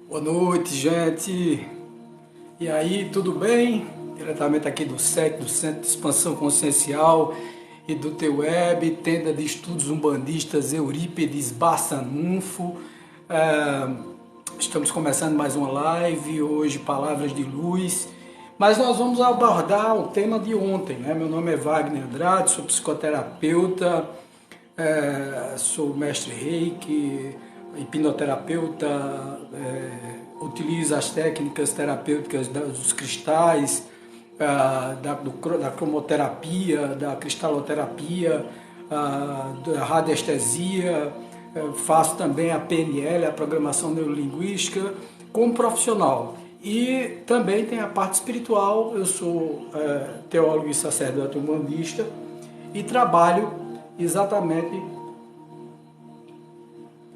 Boa noite, gente. E aí, tudo bem? Diretamente aqui do SEC, do Centro de Expansão Consciencial e do TWeb, Tenda de Estudos Umbandistas Eurípedes Bassanunfo. Estamos começando mais uma live, hoje Palavras de Luz, mas nós vamos abordar o tema de ontem, né? Meu nome é Wagner Andrade, sou psicoterapeuta, sou mestre Reiki, hipnoterapeuta, utilizo as técnicas terapêuticas dos cristais, da cromoterapia, da cristaloterapia, da radiestesia, faço também a PNL, a Programação Neurolinguística, como profissional. E também tem a parte espiritual, eu sou teólogo e sacerdote umbandista e trabalho exatamente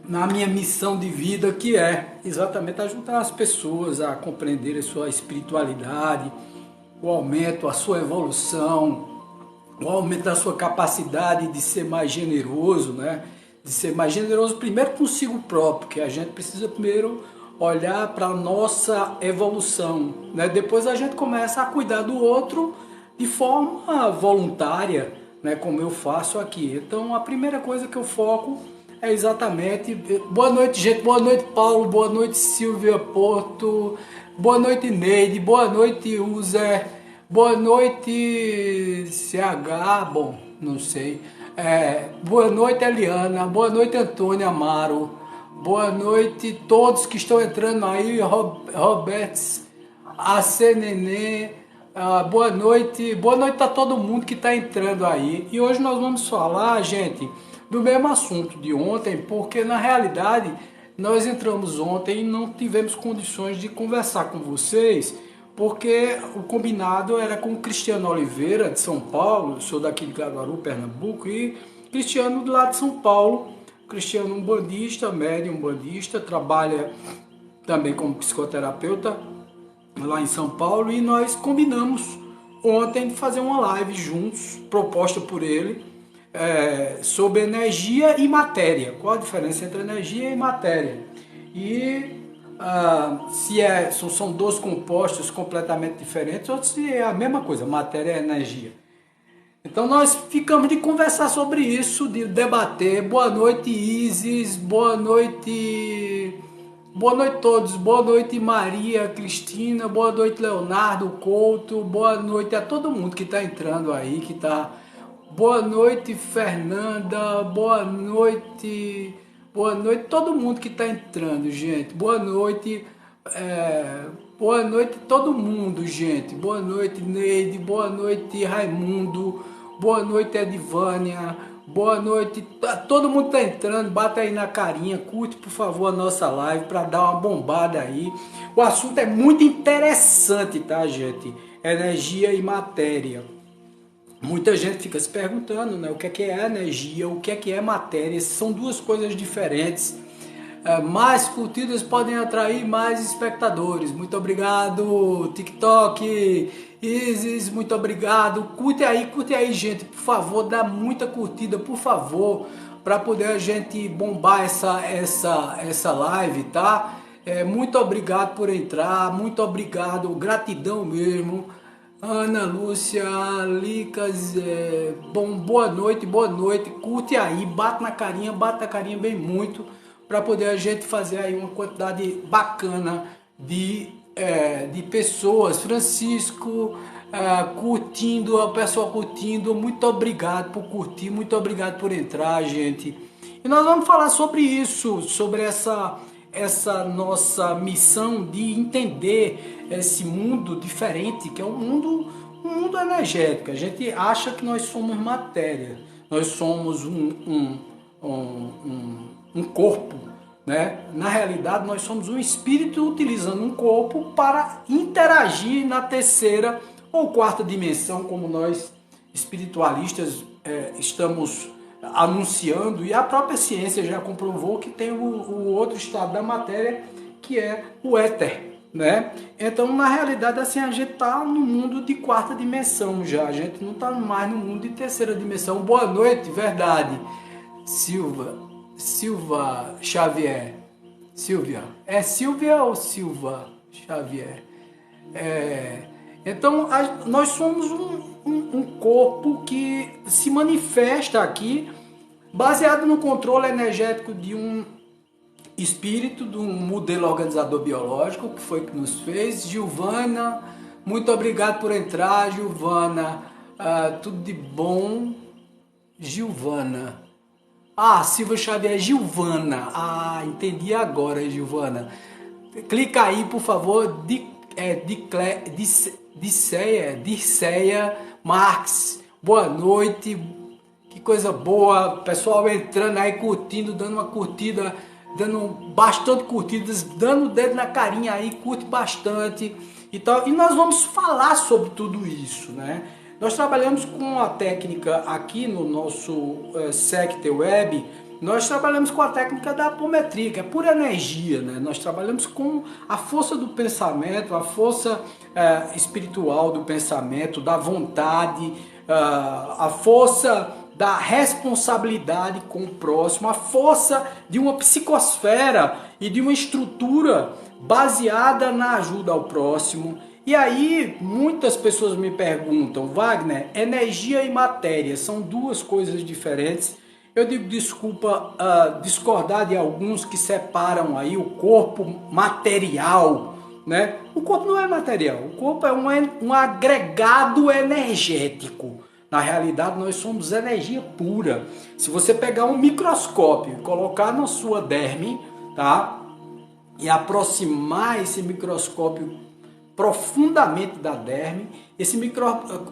na minha missão de vida, que é exatamente ajudar as pessoas a compreenderem a sua espiritualidade, o aumento, a sua evolução, o aumento da sua capacidade de ser mais generoso, né? De ser mais generoso primeiro consigo próprio, que a gente precisa primeiro olhar para a nossa evolução, né? Depois a gente começa a cuidar do outro de forma voluntária, né? Como eu faço aqui. Então a primeira coisa que eu foco é exatamente... Boa noite, gente. Boa noite, Paulo. Boa noite, Silvia Porto. Boa noite, Neide. Boa noite, Uzer. Boa noite, CH. Bom, não sei. Boa noite, Eliana. Boa noite, Antônio Amaro. Boa noite todos que estão entrando aí. Roberts, AC Nenê. Boa noite a todo mundo que está entrando aí. E hoje nós vamos falar, gente, do mesmo assunto de ontem, porque na realidade nós entramos ontem e não tivemos condições de conversar com vocês, porque o combinado era com o Cristiano Oliveira, de São Paulo. Eu sou daqui de Caruaru, Pernambuco, e Cristiano do lado de São Paulo. Cristiano umbandista, médium umbandista, trabalha também como psicoterapeuta lá em São Paulo, e nós combinamos ontem de fazer uma live juntos, proposta por ele, sobre energia e matéria. Qual a diferença entre energia e matéria? E são dois compostos completamente diferentes, ou se é a mesma coisa, matéria e energia. Então nós ficamos de conversar sobre isso, de debater. Boa noite, Isis. Boa noite a todos. Boa noite, Maria Cristina. Boa noite, Leonardo Couto. Boa noite a todo mundo que está entrando aí, que está... Boa noite, Fernanda. Boa noite todo mundo que está entrando, gente. Boa noite todo mundo, gente. Boa noite, Neide. Boa noite, Raimundo. Boa noite, Edvânia. Boa noite. Todo mundo está entrando. Bata aí na carinha. Curte, por favor, a nossa live para dar uma bombada aí. O assunto é muito interessante, tá, gente? Energia e matéria. Muita gente fica se perguntando, né, o que é energia, o que é matéria. São duas coisas diferentes. Mais curtidas podem atrair mais espectadores. Muito obrigado, TikTok, Isis, muito obrigado. Curte aí, gente, por favor, dá muita curtida, por favor, para poder a gente bombar essa live, tá? Muito obrigado por entrar, muito obrigado, gratidão mesmo. Ana Lúcia, Licas, boa noite, curte aí, bate na carinha bem muito, para poder a gente fazer aí uma quantidade bacana de pessoas. Francisco, curtindo, a pessoa curtindo, muito obrigado por curtir, muito obrigado por entrar, gente. E nós vamos falar sobre isso, sobre essa nossa missão de entender esse mundo diferente, que é um mundo energético. A gente acha que nós somos matéria, nós somos um corpo, né? Na realidade, nós somos um espírito utilizando um corpo para interagir na terceira ou quarta dimensão, como nós espiritualistas estamos anunciando, e a própria ciência já comprovou que tem o outro estado da matéria, que é o éter, né? Então, na realidade, assim, a gente está no mundo de quarta dimensão já, a gente não está mais no mundo de terceira dimensão. Boa noite, verdade, Silva Xavier. Silvia. É Silvia ou Silva Xavier? Então, nós somos um corpo que se manifesta aqui baseado no controle energético de um espírito, de um modelo organizador biológico, que foi que nos fez. Gilvana, muito obrigado por entrar, Gilvana. Tudo de bom, Gilvana. Silvia Xavier, Gilvana. Entendi agora, Gilvana. Clica aí, por favor, Dirceia Marques. Boa noite. Que coisa boa. Pessoal entrando aí, curtindo, dando uma curtida, dando bastante curtidas, dando o dedo na carinha aí, curte bastante e tal. E nós vamos falar sobre tudo isso, né? Nós trabalhamos com a técnica aqui no nosso Sector Web, nós trabalhamos com a técnica da apometria, que é pura energia, né? Nós trabalhamos com a força do pensamento, a força espiritual do pensamento, da vontade, a força da responsabilidade com o próximo, a força de uma psicosfera e de uma estrutura baseada na ajuda ao próximo. E aí, muitas pessoas me perguntam, Wagner, energia e matéria são duas coisas diferentes. Eu digo, desculpa discordar de alguns que separam aí o corpo material, né? O corpo não é material, o corpo é um agregado energético. Na realidade, nós somos energia pura. Se você pegar um microscópio e colocar na sua derme, tá? E aproximar esse microscópio profundamente da derme, esse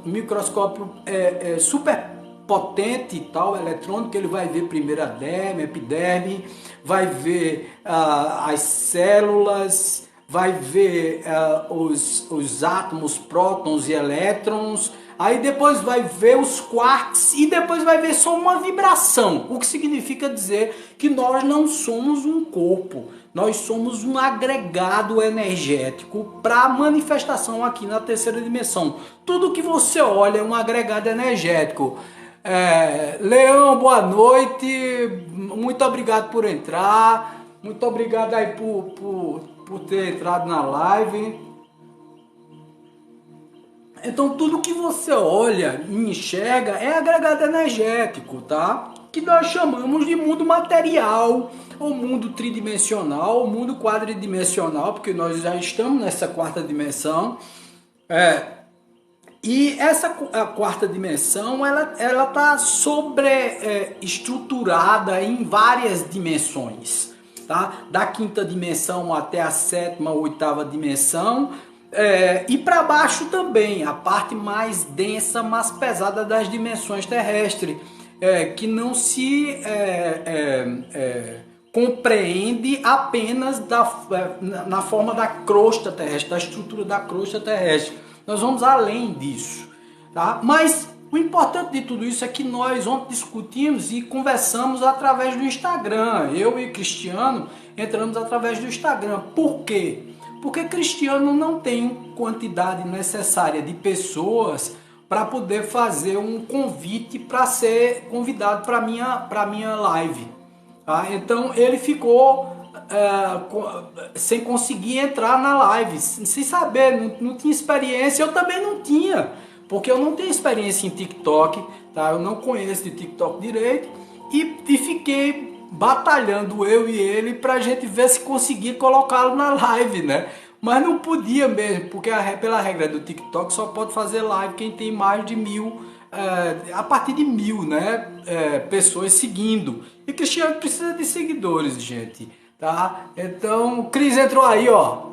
microscópio é super potente e tal, eletrônico, ele vai ver primeiro a derme, a epiderme, vai ver as células, vai ver os átomos, prótons e elétrons, aí depois vai ver os quarks e depois vai ver só uma vibração, o que significa dizer que nós não somos um corpo, nós somos um agregado energético para manifestação aqui na terceira dimensão. Tudo que você olha é um agregado energético. Leão, boa noite, muito obrigado por entrar, muito obrigado aí por ter entrado na live. Então tudo que você olha e enxerga é agregado energético, tá? Que nós chamamos de mundo material, ou mundo tridimensional, ou mundo quadridimensional, porque nós já estamos nessa quarta dimensão. E essa a quarta dimensão, ela está estruturada em várias dimensões, tá? Da quinta dimensão até a sétima, oitava dimensão, e para baixo também, a parte mais densa, mais pesada das dimensões terrestres, que não se compreende apenas na forma da crosta terrestre, da estrutura da crosta terrestre. Nós vamos além disso, tá? Mas o importante de tudo isso é que nós ontem discutimos e conversamos através do Instagram. Eu e Cristiano entramos através do Instagram. Por quê? Porque Cristiano não tem quantidade necessária de pessoas para poder fazer um convite para ser convidado para minha live. Tá? Então ele ficou sem conseguir entrar na live, sem saber, não tinha experiência, eu também não tinha, porque eu não tenho experiência em TikTok, tá? Eu não conheço de TikTok direito, e fiquei batalhando eu e ele pra gente ver se conseguia colocá-lo na live, né? Mas não podia mesmo, porque pela regra do TikTok só pode fazer live quem tem mais de 1000, a partir de 1000, né? Pessoas seguindo. E Cristiano precisa de seguidores, gente. Tá? Então, Cris entrou aí, ó.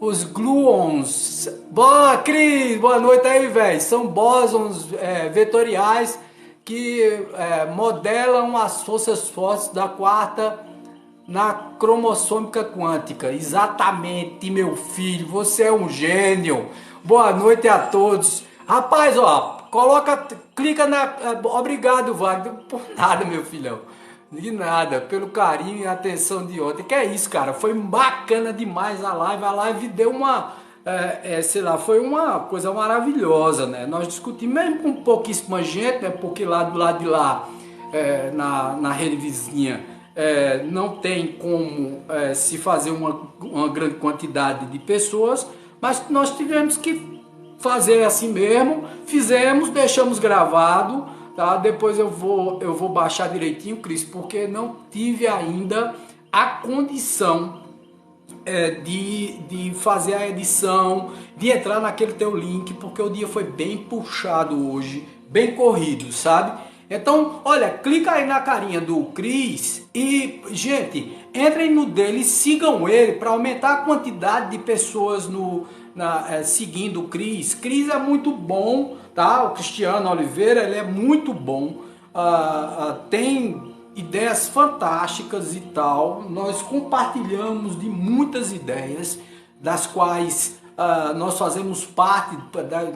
Os gluons. Boa, Cris, boa noite aí, velho. São bósons vetoriais que modelam as forças fortes da quarta na cromossômica quântica. Exatamente, meu filho. Você é um gênio. Boa noite a todos. Rapaz, ó, clica na. Obrigado, Wagner. Por nada, meu filhão. De nada, pelo carinho e atenção de ontem. Que é isso, cara, foi bacana demais a live deu uma, sei lá, foi uma coisa maravilhosa, né? Nós discutimos mesmo com pouquíssima gente, né? Porque lá do lado de lá, na rede vizinha, não tem como se fazer uma grande quantidade de pessoas, mas nós tivemos que fazer assim mesmo, fizemos, deixamos gravado, tá? Depois eu vou baixar direitinho, Cris, porque não tive ainda a condição de fazer a edição, de entrar naquele teu link, porque o dia foi bem puxado hoje, bem corrido, sabe? Então, olha, clica aí na carinha do Cris e, gente, entrem no dele, sigam ele para aumentar a quantidade de pessoas seguindo o Cris. Cris é muito bom, tá? O Cristiano Oliveira, ele é muito bom, tem ideias fantásticas e tal. Nós compartilhamos de muitas ideias, das quais nós fazemos parte,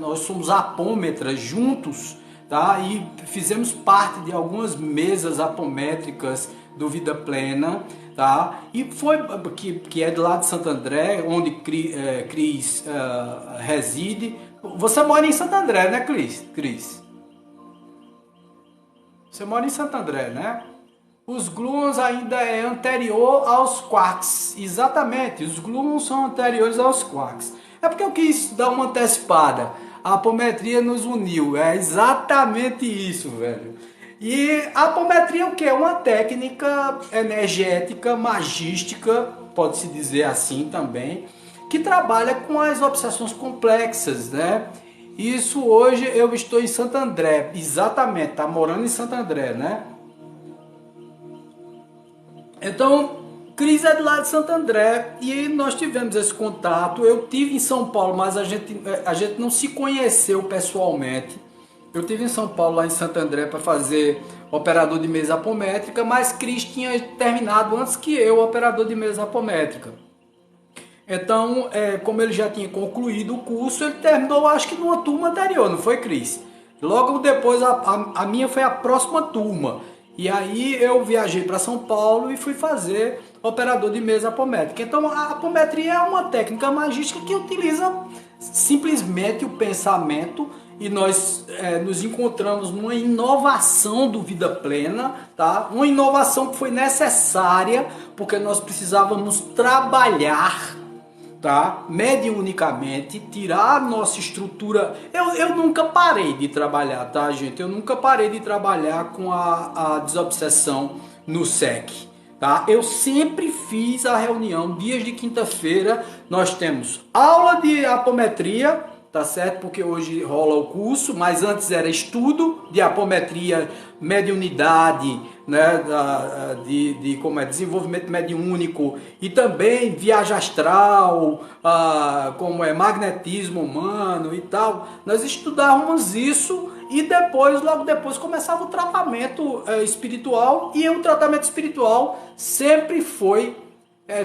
nós somos apômetras juntos, tá? E fizemos parte de algumas mesas apométricas do Vida Plena, tá? E foi que é de lá de Santo André, onde Cris reside. Você mora em Santo André, né, Cris? Você mora em Santo André, né? Os gluons ainda é anterior aos quarks. Exatamente, os gluons são anteriores aos quarks. É porque eu quis dar uma antecipada. A apometria nos uniu. É exatamente isso, velho. E a apometria é o quê? É uma técnica energética, magística, pode-se dizer assim também, que trabalha com as obsessões complexas, né? Isso hoje eu estou em Santo André, exatamente, tá morando em Santo André, né? Então, Cris é de lá de Santo André e nós tivemos esse contato. Eu tive em São Paulo, mas a gente não se conheceu pessoalmente. Eu tive em São Paulo, lá em Santo André, para fazer operador de mesa apométrica, mas Cris tinha terminado antes que eu, operador de mesa apométrica. Então, como ele já tinha concluído o curso, ele terminou, acho que numa turma anterior, não foi, Cris? Logo depois, a minha foi a próxima turma. E aí eu viajei para São Paulo e fui fazer operador de mesa apométrica. Então a apometria é uma técnica magística que utiliza simplesmente o pensamento e nós nos encontramos numa inovação do Vida Plena, tá? Uma inovação que foi necessária porque nós precisávamos trabalhar, tá? Mediunicamente, tirar a nossa estrutura. Eu nunca parei de trabalhar, tá, gente? Eu nunca parei de trabalhar com a desobsessão no SEC, tá? Eu sempre fiz a reunião, dias de quinta-feira, nós temos aula de apometria, tá certo? Porque hoje rola o curso, mas antes era estudo de apometria, mediunidade, né? Como desenvolvimento mediúnico e também viagem astral, como é magnetismo humano e tal. Nós estudávamos isso e depois, logo depois, começava o tratamento espiritual e o tratamento espiritual sempre foi.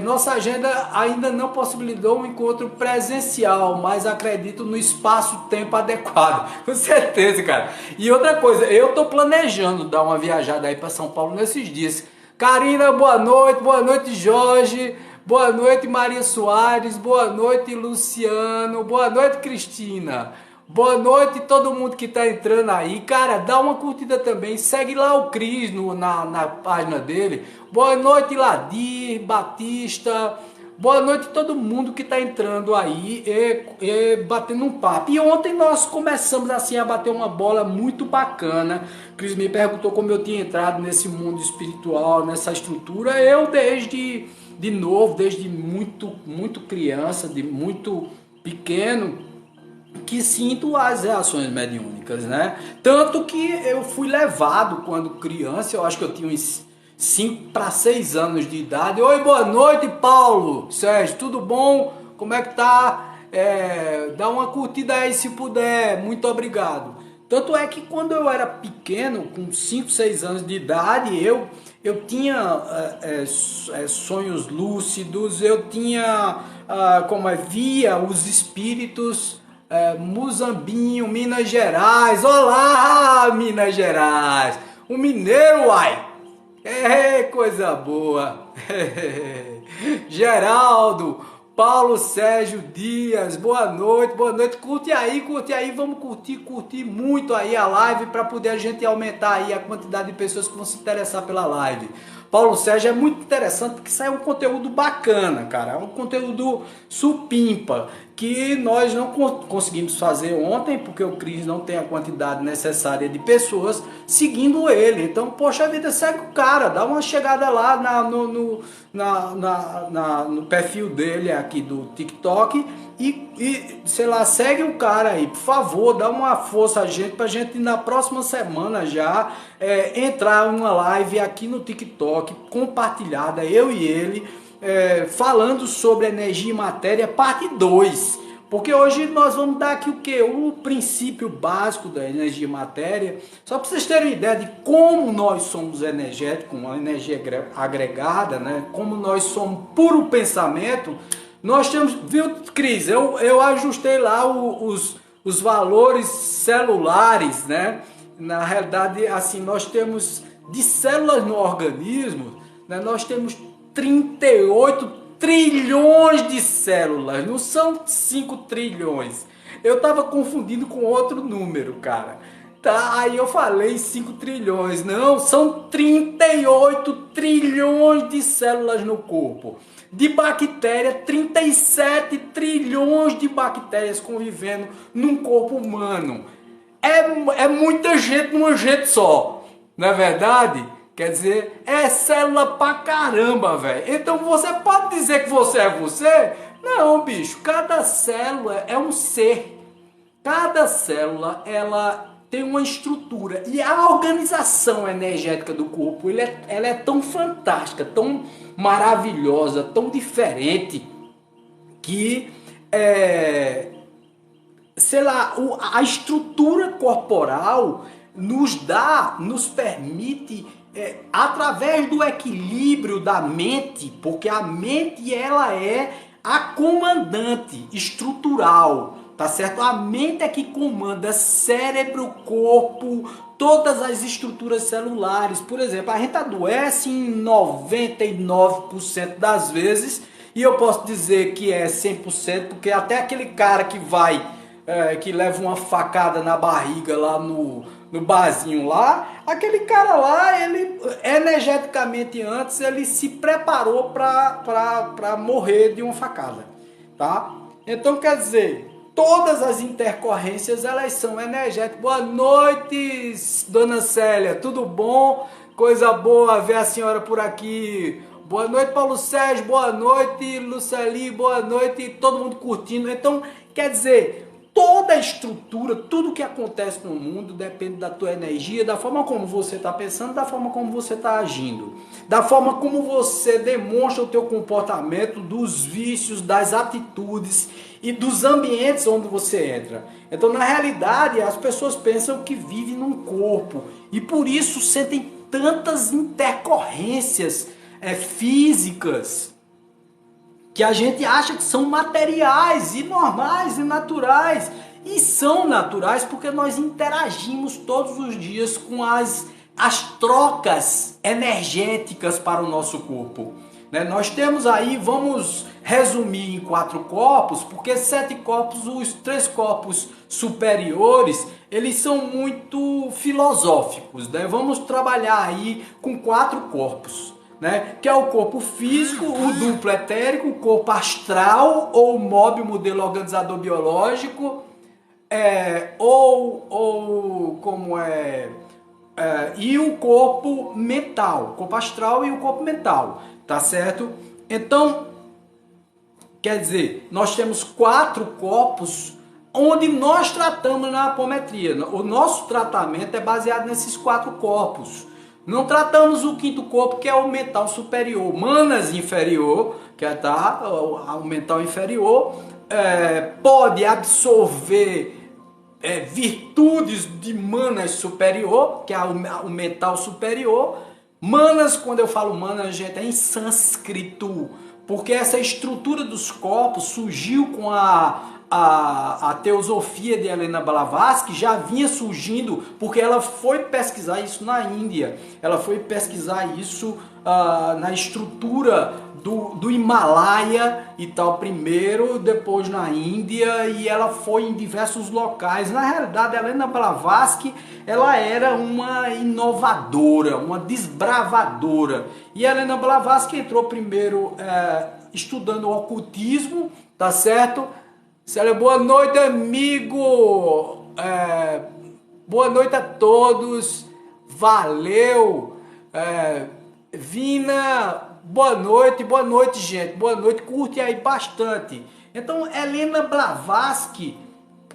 Nossa agenda ainda não possibilitou um encontro presencial, mas acredito no espaço-tempo adequado. Com certeza, cara. E outra coisa, eu tô planejando dar uma viajada aí para São Paulo nesses dias. Karina, boa noite Jorge, boa noite Maria Soares, boa noite Luciano, boa noite Cristina. Boa noite todo mundo que tá entrando aí. Cara, dá uma curtida também. Segue lá o Cris na página dele. Boa noite, Ladir, Batista. Boa noite todo mundo que tá entrando aí e batendo um papo. E ontem nós começamos assim a bater uma bola muito bacana. Cris me perguntou como eu tinha entrado nesse mundo espiritual, nessa estrutura. Eu desde muito criança, de muito pequeno, que sinto as reações mediúnicas, né? Tanto que eu fui levado quando criança, eu acho que eu tinha uns 5 para 6 anos de idade. Oi, boa noite, Paulo, Sérgio, tudo bom? Como é que tá? Dá uma curtida aí se puder, muito obrigado. Tanto é que quando eu era pequeno, com 5, 6 anos de idade, eu tinha sonhos lúcidos, eu tinha, via os espíritos. Muzambinho, Minas Gerais. Olá, Minas Gerais. O mineiro, uai. Coisa boa. Geraldo, Paulo Sérgio Dias, boa noite. Curte aí, vamos curtir muito aí a live para poder a gente aumentar aí a quantidade de pessoas que vão se interessar pela live. Paulo Sérgio é muito interessante porque isso é um conteúdo bacana, cara. É um conteúdo supimpa que nós não conseguimos fazer ontem porque o Cris não tem a quantidade necessária de pessoas seguindo ele. Então, poxa vida, segue o cara, dá uma chegada lá no perfil dele aqui do TikTok e, sei lá, segue o cara aí, por favor, dá uma força a gente pra gente na próxima semana já entrar numa live aqui no TikTok compartilhada, eu e ele, falando sobre energia e matéria, parte 2. Porque hoje nós vamos dar aqui o que? O princípio básico da energia e matéria. Só para vocês terem uma ideia de como nós somos energéticos, uma energia agregada, né? Como nós somos puro pensamento. Nós temos, viu, Cris? Eu ajustei lá os valores celulares, né? Na realidade, assim, nós temos de células no organismo, né? Nós temos 38 trilhões de células, não são 5 trilhões. Eu estava confundindo com outro número, cara. Tá, aí eu falei 5 trilhões. Não, são 38 trilhões de células no corpo. De bactéria, 37 trilhões de bactérias convivendo num corpo humano. É muita gente numa gente só, não é verdade? Quer dizer, é célula pra caramba, velho. Então você pode dizer que você é você? Não, bicho. Cada célula é um ser. Cada célula, ela tem uma estrutura. E a organização energética do corpo, ela é tão fantástica, tão maravilhosa, tão diferente, que, sei lá, a estrutura corporal nos permite, através do equilíbrio da mente, porque a mente ela é a comandante estrutural, tá certo? A mente é que comanda cérebro, corpo, todas as estruturas celulares. Por exemplo, a gente adoece em 99% das vezes, e eu posso dizer que é 100%, porque até aquele cara que que leva uma facada na barriga lá no barzinho lá, aquele cara lá, ele energeticamente antes, ele se preparou para morrer de uma facada, tá? Então quer dizer, todas as intercorrências, elas são energéticas. Boa noite, dona Célia, tudo bom? Coisa boa ver a senhora por aqui. Boa noite, Paulo Sérgio, boa noite, Luceli, boa noite, todo mundo curtindo. Então, quer dizer, toda a estrutura, tudo que acontece no mundo depende da tua energia, da forma como você está pensando, da forma como você está agindo, da forma como você demonstra o teu comportamento, dos vícios, das atitudes e dos ambientes onde você entra. Então, na realidade, as pessoas pensam que vivem num corpo e por isso sentem tantas intercorrências físicas, que a gente acha que são materiais e normais e naturais. E são naturais porque nós interagimos todos os dias com as trocas energéticas para o nosso corpo. Né? Nós temos aí, vamos resumir em 4 corpos, porque 7 corpos, os 3 corpos superiores, eles são muito filosóficos. Né? Vamos trabalhar aí com 4 corpos. Né? Que é o corpo físico, o duplo etérico, o corpo astral, ou móvel, modelo organizador biológico, e o corpo mental, o corpo astral e o corpo mental, tá certo? Então, quer dizer, nós temos 4 corpos onde nós tratamos na apometria. O nosso tratamento é baseado nesses 4 corpos. Não tratamos o 5º corpo, que é o mental superior. Manas inferior, que é o mental inferior, pode absorver virtudes de manas superior, que é o mental superior. Manas, quando eu falo manas, gente, é em sânscrito, porque essa estrutura dos corpos surgiu com a a teosofia de Helena Blavatsky já vinha surgindo, porque ela foi pesquisar isso na Índia, ela foi pesquisar isso na estrutura do Himalaia e tal, primeiro, depois na Índia, e ela foi em diversos locais. Na realidade, a Helena Blavatsky, ela era uma inovadora, uma desbravadora, e a Helena Blavatsky entrou primeiro estudando o ocultismo, tá certo? Célia, boa noite, amigo! Boa noite a todos, valeu! Vina, boa noite, gente, boa noite, curte aí bastante. Então, Helena Blavatsky,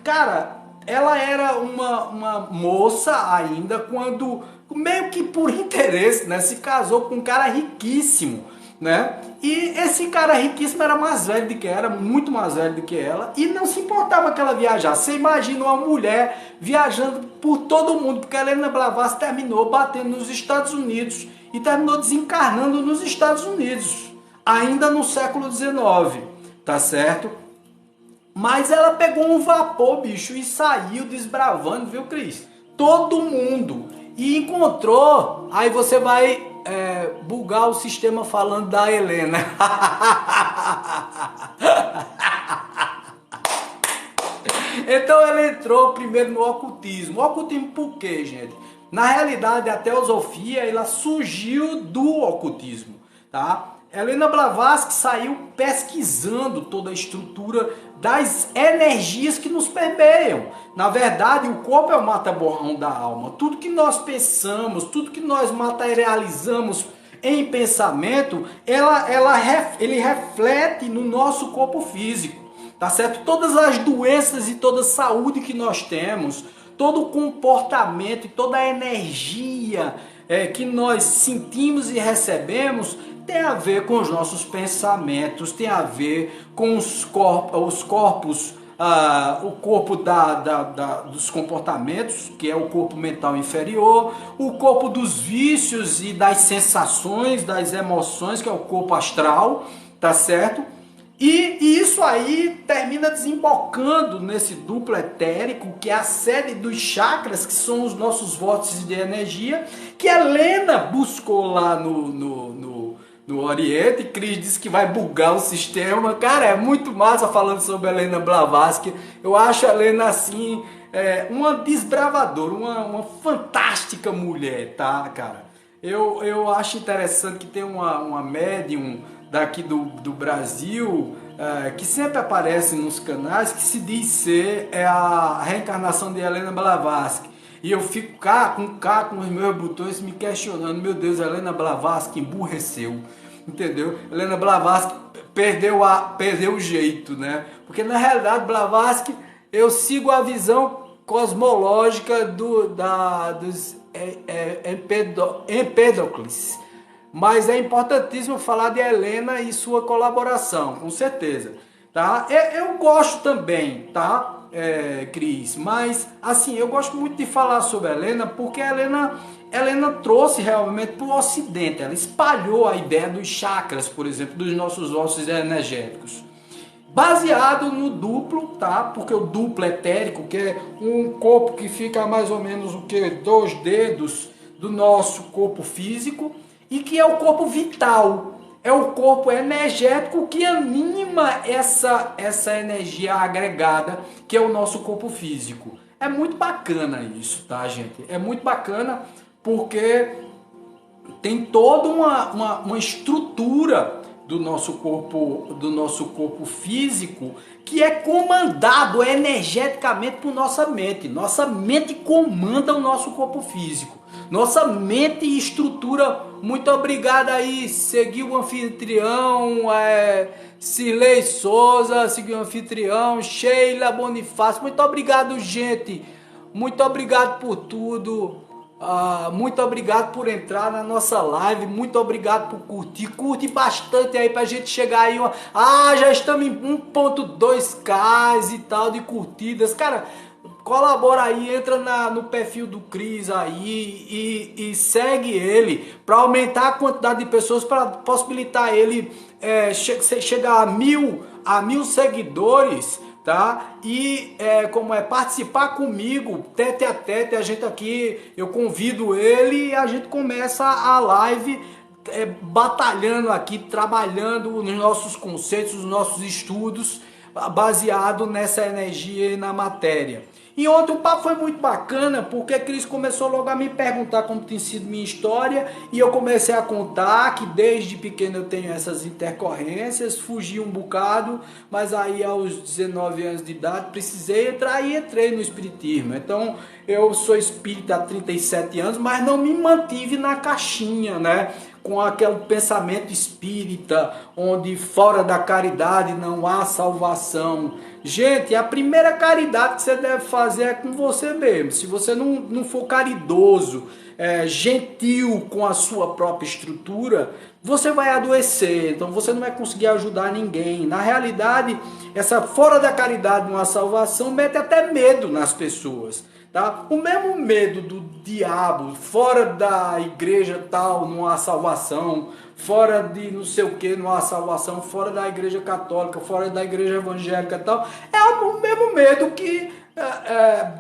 cara, ela era uma moça ainda quando, meio que por interesse, né, se casou com um cara riquíssimo, né? E esse cara riquíssimo era mais velho do que ela, muito mais velho do que ela, e não se importava que ela viajasse. Você imagina uma mulher viajando por todo mundo, porque a Helena Blavatsky terminou batendo nos Estados Unidos e terminou desencarnando nos Estados Unidos, ainda no século XIX, tá certo? Mas ela pegou um vapor, bicho, e saiu desbravando, viu, Cris? Todo mundo. E encontrou, aí você vai bugar o sistema falando da Helena. Então ela entrou primeiro no ocultismo. O ocultismo por quê, gente? Na realidade, a teosofia ela surgiu do ocultismo, tá? Helena Blavatsky saiu pesquisando toda a estrutura das energias que nos permeiam. Na verdade, o corpo é o mata-borrão da alma. Tudo que nós pensamos, tudo que nós materializamos em pensamento, ele reflete no nosso corpo físico, tá certo? Todas as doenças e toda a saúde que nós temos, todo o comportamento e toda a energia que nós sentimos e recebemos tem a ver com os nossos pensamentos, tem a ver com os corpos, o corpo dos comportamentos, que é o corpo mental inferior, o corpo dos vícios e das sensações, das emoções, que é o corpo astral, tá certo? E isso aí termina desembocando nesse duplo etérico, que é a sede dos chakras, que são os nossos vórtices de energia, que a Helena buscou lá no Oriente. Cris disse que vai bugar o sistema. Cara, é muito massa falando sobre a Helena Blavatsky. Eu acho a Helena, assim, uma desbravadora, uma fantástica mulher, tá, cara? Eu acho interessante que tem uma médium daqui do Brasil, que sempre aparece nos canais, que se diz ser a reencarnação de Helena Blavatsky. E eu fico com os meus botões me questionando, meu Deus, Helena Blavatsky emburreceu, entendeu? Helena Blavatsky perdeu o jeito, né? Porque na realidade, Blavatsky, eu sigo a visão cosmológica dos Empédocles. Mas é importantíssimo falar de Helena e sua colaboração, com certeza, tá? Eu gosto também, tá, Cris? Mas, assim, eu gosto muito de falar sobre a Helena, porque a Helena trouxe realmente para o Ocidente, ela espalhou a ideia dos chakras, por exemplo, dos nossos ossos energéticos. Baseado no duplo, tá? Porque o duplo etérico, que é um corpo que fica mais ou menos 2 dedos do nosso corpo físico, e que é o corpo vital, é o corpo energético que anima essa energia agregada, que é o nosso corpo físico. É muito bacana isso, tá, gente? É muito bacana porque tem toda uma estrutura do nosso corpo físico que é comandado energeticamente por nossa mente. Nossa mente comanda o nosso corpo físico. Nossa mente e estrutura. Muito obrigado aí, seguiu o anfitrião, Cirlei Souza, seguiu o anfitrião, Sheila Bonifácio. Muito obrigado, gente. Muito obrigado por tudo. Muito obrigado por entrar na nossa live, muito obrigado por curtir, curte bastante aí pra gente chegar aí, já estamos em 1.2K e tal de curtidas, cara, colabora aí, entra no perfil do Cris aí e segue ele, pra aumentar a quantidade de pessoas, para possibilitar ele chegar a mil seguidores, tá? E participar comigo, tete a tete, a gente aqui, eu convido ele e a gente começa a live batalhando aqui, trabalhando nos nossos conceitos, nos nossos estudos, baseado nessa energia e na matéria. E ontem o papo foi muito bacana, porque a Cris começou logo a me perguntar como tem sido minha história, e eu comecei a contar que desde pequeno eu tenho essas intercorrências, fugi um bocado, mas aí aos 19 anos de idade precisei entrar e entrei no espiritismo. Então eu sou espírita há 37 anos, mas não me mantive na caixinha, né? Com aquele pensamento espírita, onde fora da caridade não há salvação. Gente, a primeira caridade que você deve fazer é com você mesmo. Se você não for caridoso, gentil com a sua própria estrutura, você vai adoecer, então você não vai conseguir ajudar ninguém. Na realidade, essa fora da caridade não há salvação mete até medo nas pessoas. Tá? O mesmo medo do diabo, fora da igreja tal, não há salvação, fora de não sei o que, não há salvação, fora da igreja católica, fora da igreja evangélica tal, é o mesmo medo que,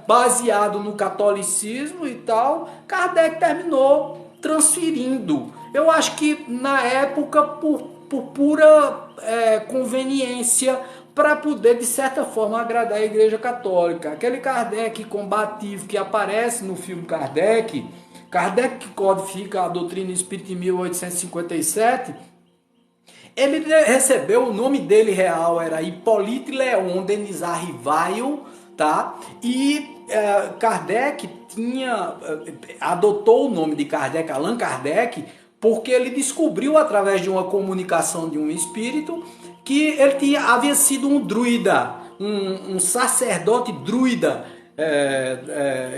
baseado no catolicismo e tal, Kardec terminou transferindo. Eu acho que na época, por pura conveniência, para poder, de certa forma, agradar a Igreja Católica. Aquele Kardec combativo que aparece no filme Kardec, Kardec que codifica a doutrina espírita em 1857, ele recebeu, o nome dele real era Hippolyte Léon Denis Rivail, tá? E Kardec adotou o nome de Kardec, Allan Kardec, porque ele descobriu através de uma comunicação de um espírito que ele havia sido um druida, um sacerdote druida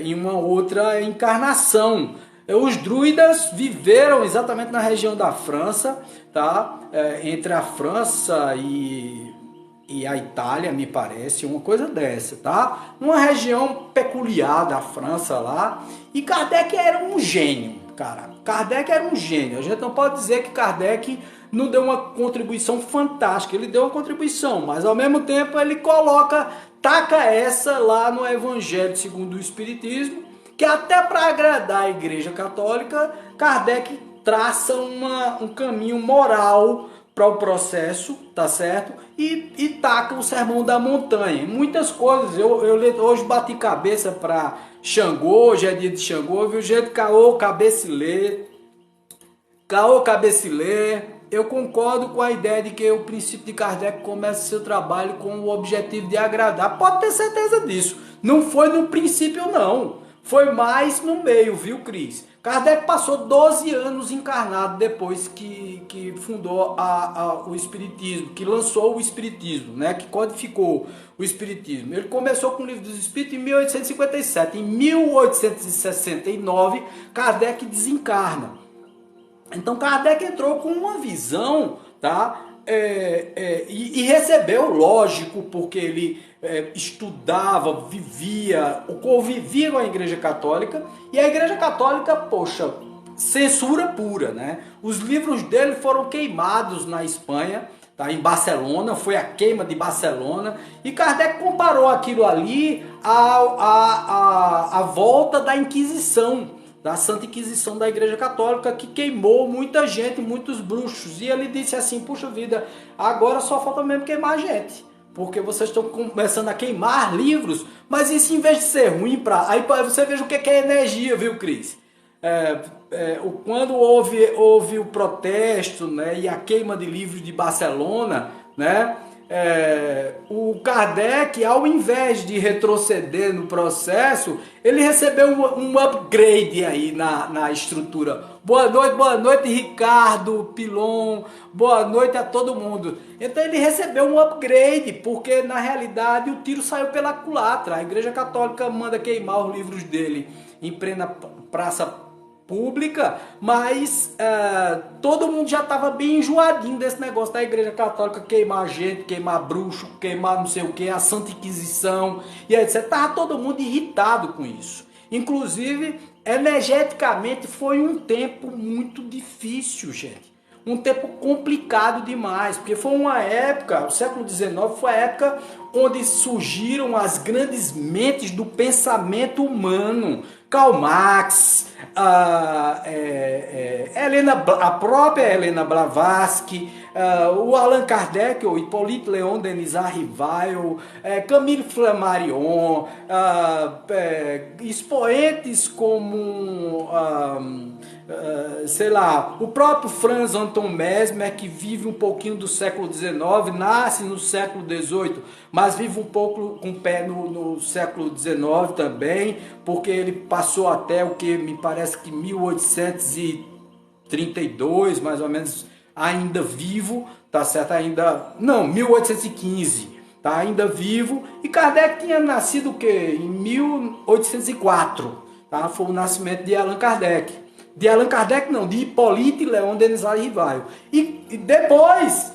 em uma outra encarnação. Os druidas viveram exatamente na região da França, tá? Entre a França e a Itália, me parece, uma coisa dessa, tá? Uma região peculiar da França lá. E Kardec era um gênio, cara. Kardec era um gênio. A gente não pode dizer que Kardec não deu uma contribuição fantástica. Ele deu uma contribuição, mas ao mesmo tempo ele taca essa lá no Evangelho segundo o Espiritismo, que até para agradar a Igreja Católica, Kardec traça um caminho moral para o processo, tá certo? E taca o Sermão da Montanha. Muitas coisas, eu hoje bati cabeça para Xangô, hoje é dia de Xangô, viu gente? Caô, cabecilê. Eu concordo com a ideia de que o princípio de Kardec começa seu trabalho com o objetivo de agradar. Pode ter certeza disso. Não foi no princípio, não. Foi mais no meio, viu, Cris? Kardec passou 12 anos encarnado depois que fundou o Espiritismo, que lançou o Espiritismo, né? Que codificou o Espiritismo. Ele começou com o Livro dos Espíritos em 1857. Em 1869, Kardec desencarna. Então Kardec entrou com uma visão, tá? E recebeu, lógico, porque ele estudava, convivia com a Igreja Católica, e a Igreja Católica, poxa, censura pura, né? Os livros dele foram queimados na Espanha, tá? Em Barcelona, foi a queima de Barcelona, e Kardec comparou aquilo ali à volta da Inquisição, da Santa Inquisição da Igreja Católica, que queimou muita gente, muitos bruxos. E ele disse assim, puxa vida, agora só falta mesmo queimar gente, porque vocês estão começando a queimar livros, mas isso em vez de ser ruim, aí você veja o que é energia, viu, Cris? Quando houve o protesto, né, e a queima de livros de Barcelona, né, o Kardec, ao invés de retroceder no processo, ele recebeu um upgrade aí na estrutura. Boa noite, Ricardo Pilon, boa noite a todo mundo. Então ele recebeu um upgrade, porque na realidade o tiro saiu pela culatra. A Igreja Católica manda queimar os livros dele em plena praça pública, mas todo mundo já estava bem enjoadinho desse negócio da Igreja Católica queimar gente, queimar bruxo, queimar não sei o que, a Santa Inquisição e etc. Estava todo mundo irritado com isso. Inclusive, energeticamente foi um tempo muito difícil, gente. um tempo complicado demais, porque foi uma época, o século XIX foi a época onde surgiram as grandes mentes do pensamento humano. Karl Marx, a própria Helena Blavatsky, o Allan Kardec, o Hippolyte Léon Denis Rivail, Camille Flammarion, expoentes como sei lá, o próprio Franz Anton Mesmer, que vive um pouquinho do século XIX, nasce no século XVIII, mas vive um pouco com o pé no século XIX também, porque ele passou até o que me parece que 1832, mais ou menos, ainda vivo, tá certo? Ainda, não, 1815, tá ainda vivo, e Kardec tinha nascido o quê? Em 1804, tá? Foi o nascimento de Allan Kardec. De Allan Kardec não, de Hippolyte Léon Denis Rivail. E depois,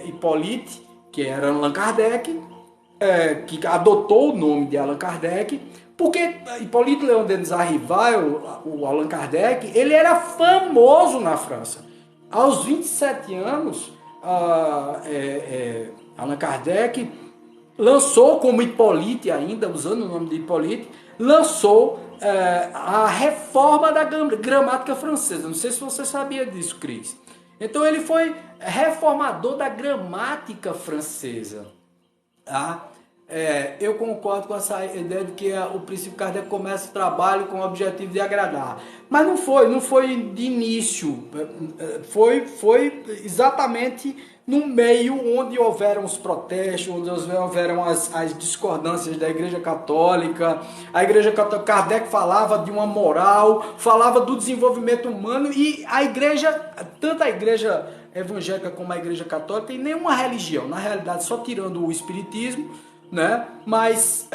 Hippolyte, que era Allan Kardec, que adotou o nome de Allan Kardec, porque Hippolyte Léon Denis Rivail, o Allan Kardec, ele era famoso na França. Aos 27 anos, Allan Kardec lançou, como Hippolyte ainda, usando o nome de Hippolyte, lançou a reforma da gramática francesa. Não sei se você sabia disso, Cris. Então ele foi reformador da gramática francesa. Tá? Eu concordo com essa ideia de que o princípio Kardec começa o trabalho com o objetivo de agradar. Mas não foi de início. Foi exatamente no meio onde houveram os protestos, onde houveram as discordâncias da Igreja Católica. A Igreja Católica, Kardec falava de uma moral, falava do desenvolvimento humano, e a Igreja, tanto a Igreja evangélica como a Igreja Católica, tem nenhuma religião, na realidade, só tirando o Espiritismo, né? Mas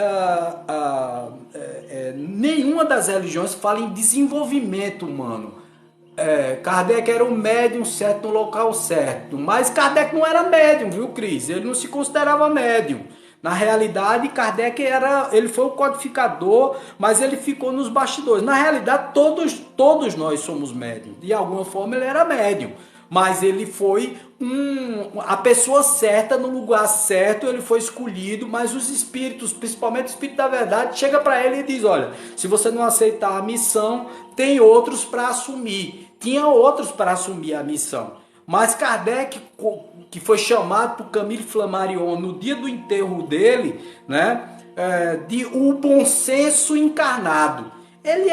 nenhuma das religiões fala em desenvolvimento humano. Kardec era um médium certo no local certo, mas Kardec não era médium, viu, Cris? Ele não se considerava médium. Na realidade, Kardec ele foi o codificador, mas ele ficou nos bastidores. Na realidade, todos nós somos médium. De alguma forma, ele era médium, mas ele foi a pessoa certa no lugar certo, ele foi escolhido, mas os espíritos, principalmente o Espírito da Verdade, chega para ele e diz: olha, se você não aceitar a missão, tem outros para assumir. Tinha outros para assumir a missão. Mas Kardec, que foi chamado por Camille Flammarion no dia do enterro dele, né, de o bom senso encarnado. Ele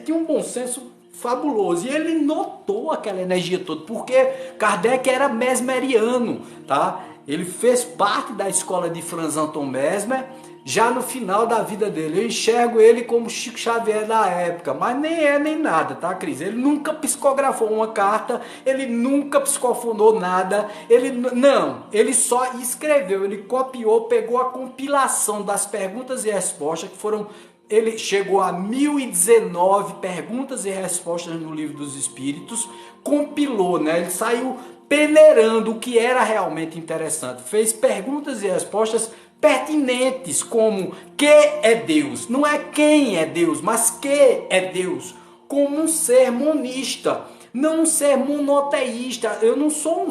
tinha um bom senso fabuloso, e ele notou aquela energia toda, porque Kardec era mesmeriano, tá? Ele fez parte da escola de Franz Anton Mesmer, já no final da vida dele. Eu enxergo ele como Chico Xavier da época, mas nem nem nada, tá, Cris? Ele nunca psicografou uma carta, ele nunca psicofonou nada, ele só escreveu, ele copiou, pegou a compilação das perguntas e respostas, que foram... Ele chegou a 1019 perguntas e respostas no Livro dos Espíritos, compilou, né? Ele saiu peneirando o que era realmente interessante, fez perguntas e respostas pertinentes, como que é Deus? Não é quem é Deus, mas que é Deus, como um ser monista, não um ser monoteísta. Eu não sou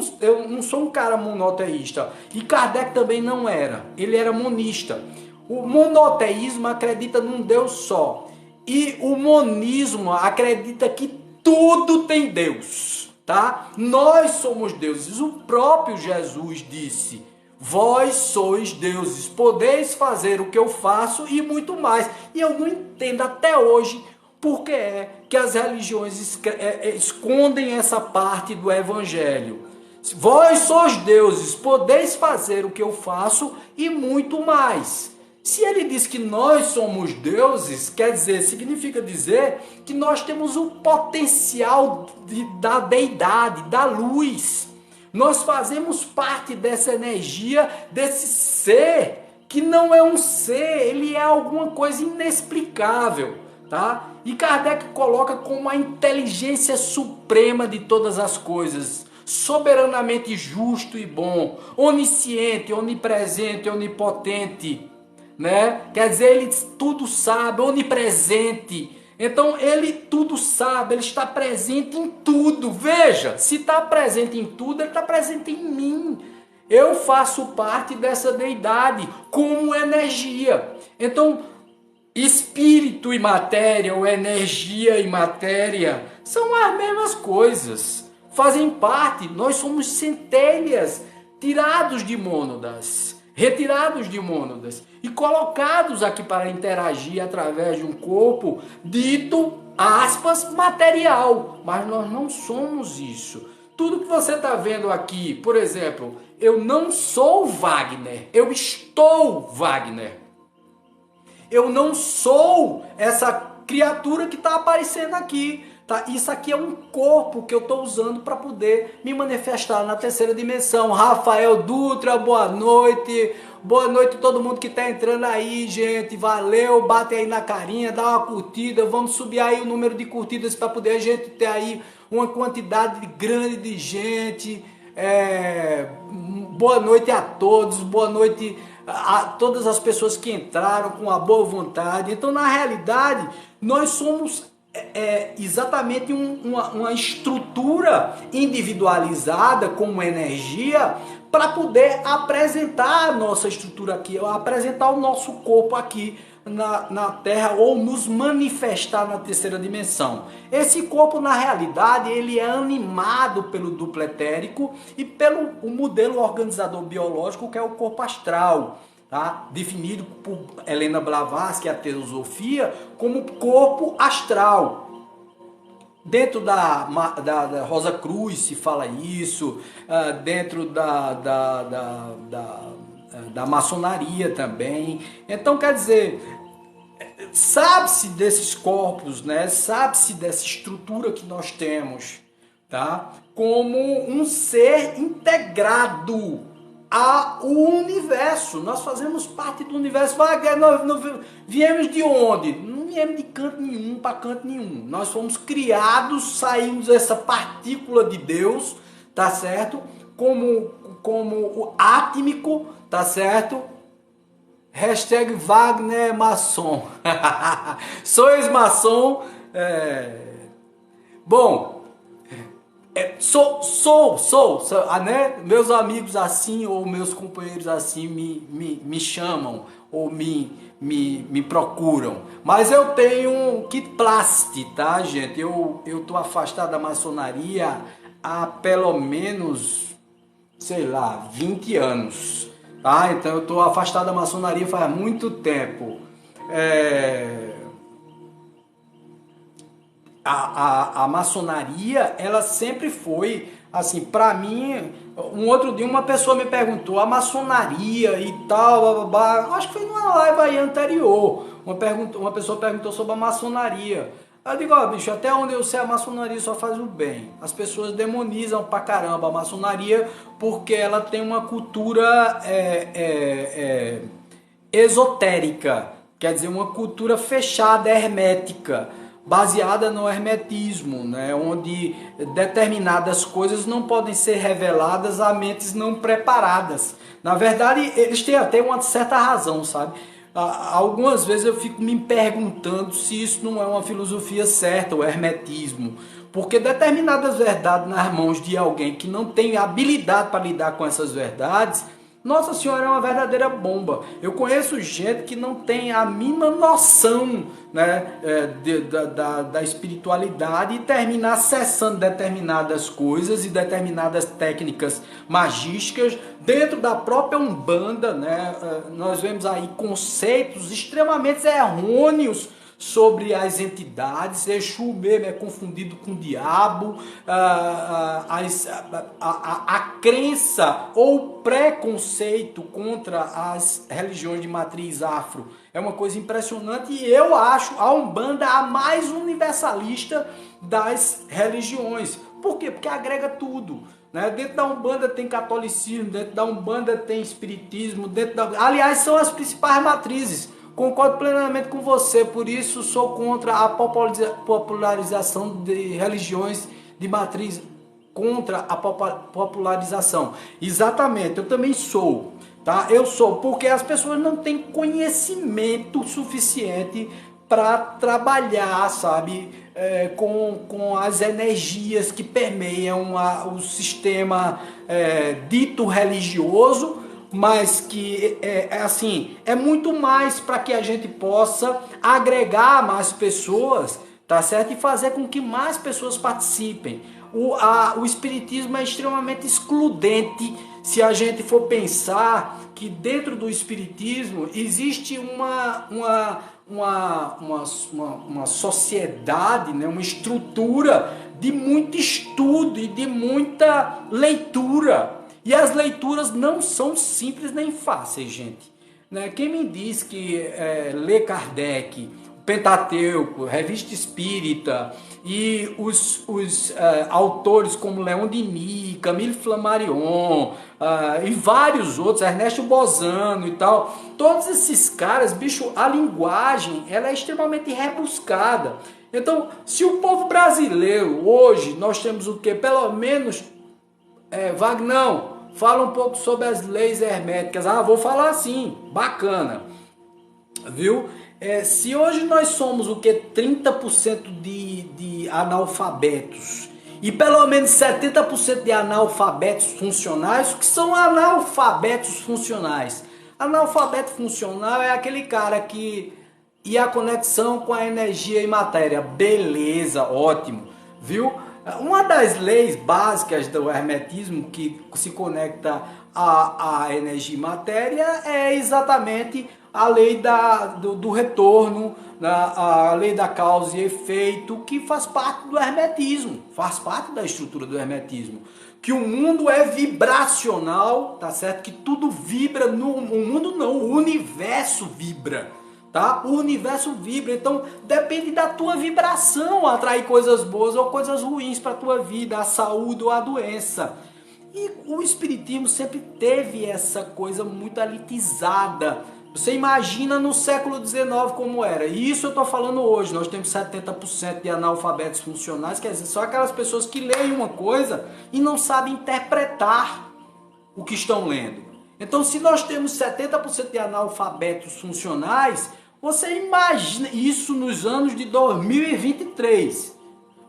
um cara monoteísta, e Kardec também não era, ele era monista. O monoteísmo acredita num Deus só, e o monismo acredita que tudo tem Deus, tá? Nós somos deuses. O próprio Jesus disse: vós sois deuses, podeis fazer o que eu faço e muito mais. E eu não entendo até hoje por que é que as religiões escondem essa parte do evangelho. Vós sois deuses, podeis fazer o que eu faço e muito mais. Se ele diz que nós somos deuses, significa dizer que nós temos o potencial da deidade, da luz. Nós fazemos parte dessa energia, desse ser, que não é um ser, ele é alguma coisa inexplicável, tá? E Kardec coloca como a inteligência suprema de todas as coisas, soberanamente justo e bom, onisciente, onipresente, onipotente, né? Quer dizer, ele tudo sabe, onipresente. Então ele tudo sabe, ele está presente em tudo. Veja, se está presente em tudo, ele está presente em mim. Eu faço parte dessa deidade como energia. Então, espírito e matéria, ou energia e matéria, são as mesmas coisas. Fazem parte, nós somos centelhas tirados de mônadas, retirados de mônadas e colocados aqui para interagir através de um corpo dito, aspas, material. Mas nós não somos isso. Tudo que você está vendo aqui, por exemplo, eu não sou Wagner, eu estou Wagner. Eu não sou essa criatura que está aparecendo aqui. Tá? Isso aqui é um corpo que eu estou usando para poder me manifestar na terceira dimensão. Rafael Dutra, boa noite. Boa noite a todo mundo que está entrando aí, gente. Valeu, bate aí na carinha, dá uma curtida. Vamos subir aí o número de curtidas para poder a gente ter aí uma quantidade grande de gente. Boa noite a todos, boa noite a todas as pessoas que entraram com a boa vontade. Então, na realidade, nós somos exatamente uma estrutura individualizada como energia para poder apresentar a nossa estrutura aqui, apresentar o nosso corpo aqui na Terra ou nos manifestar na terceira dimensão. Esse corpo, na realidade, ele é animado pelo duplo etérico e pelo o modelo organizador biológico, que é o corpo astral, tá? Definido por Helena Blavatsky, a teosofia, como corpo astral. Dentro da Rosa Cruz se fala isso, dentro da maçonaria também. Então, quer dizer, sabe-se desses corpos, né? Sabe-se dessa estrutura que nós temos, tá? Como um ser integrado ao universo. Nós fazemos parte do universo. Nós viemos de onde? Não viemos de canto nenhum para canto nenhum. Nós fomos criados, saímos dessa partícula de Deus, tá certo? Como o átmico, tá certo? Hashtag Wagner maçom. Sois maçom? Bom, sou, né? Meus amigos assim, ou meus companheiros assim me chamam, ou me procuram. Mas eu tenho um kit plast, tá, gente? Eu tô afastado da maçonaria há pelo menos, sei lá, 20 anos, tá? Então eu tô afastado da maçonaria faz muito tempo. A maçonaria, ela sempre foi, assim, para mim, um outro dia uma pessoa me perguntou, a maçonaria e tal, blá, blá, blá, acho que foi numa live aí anterior, uma pessoa perguntou sobre a maçonaria. Eu digo, bicho, até onde eu sei a maçonaria só faz o bem. As pessoas demonizam pra caramba a maçonaria porque ela tem uma cultura esotérica, quer dizer, uma cultura fechada, hermética, baseada no hermetismo, né? Onde determinadas coisas não podem ser reveladas a mentes não preparadas. Na verdade, eles têm até uma certa razão, sabe? Algumas vezes eu fico me perguntando se isso não é uma filosofia certa, o hermetismo. Porque determinadas verdades nas mãos de alguém que não tem habilidade para lidar com essas verdades, Nossa Senhora, é uma verdadeira bomba. Eu conheço gente que não tem a mínima noção, né, da espiritualidade e termina acessando determinadas coisas e determinadas técnicas magísticas dentro da própria Umbanda, né? Nós vemos aí conceitos extremamente errôneos sobre as entidades. Exu mesmo é confundido com o diabo, a crença ou preconceito contra as religiões de matriz afro é uma coisa impressionante, e eu acho a Umbanda a mais universalista das religiões. Por quê? Porque agrega tudo, né? Dentro da Umbanda tem catolicismo, dentro da Umbanda tem espiritismo, aliás, são as principais matrizes. Concordo plenamente com você, por isso sou contra a popularização de religiões de matriz, contra a popularização. Exatamente, eu também sou, tá? Eu sou, porque as pessoas não têm conhecimento suficiente para trabalhar, sabe, com as energias que permeiam o sistema dito religioso, mas que assim, é muito mais para que a gente possa agregar mais pessoas, tá certo? E fazer com que mais pessoas participem. O espiritismo é extremamente excludente se a gente for pensar que dentro do espiritismo existe uma sociedade, né, uma estrutura de muito estudo e de muita leitura. E as leituras não são simples nem fáceis, gente. Né? Quem me diz que lê Kardec, Pentateuco, Revista Espírita e os autores como Leon Denis, Camille Flammarion e vários outros, Ernesto Bozano e tal, todos esses caras, bicho, a linguagem ela é extremamente rebuscada. Então, se o povo brasileiro hoje nós temos o que? Pelo menos, Vagnão, fala um pouco sobre as leis herméticas. Ah, vou falar assim, bacana, viu? Se hoje nós somos o que? 30% de analfabetos e pelo menos 70% de analfabetos funcionais. O que são analfabetos funcionais? Analfabeto funcional é aquele cara que e a conexão com a energia e matéria. Beleza, ótimo, viu? Uma das leis básicas do hermetismo que se conecta à energia e matéria é exatamente a lei do retorno, a lei da causa e efeito, que faz parte do hermetismo, faz parte da estrutura do hermetismo. Que o mundo é vibracional, tá certo? Que tudo vibra, o mundo não, o universo vibra. Tá? O universo vibra, então depende da tua vibração atrair coisas boas ou coisas ruins para a tua vida, a saúde ou a doença. E o espiritismo sempre teve essa coisa muito elitizada. Você imagina no século XIX como era. E isso eu estou falando hoje. Nós temos 70% de analfabetos funcionais, quer dizer, só aquelas pessoas que leem uma coisa e não sabem interpretar o que estão lendo. Então, se nós temos 70% de analfabetos funcionais, você imagina isso nos anos de 2023.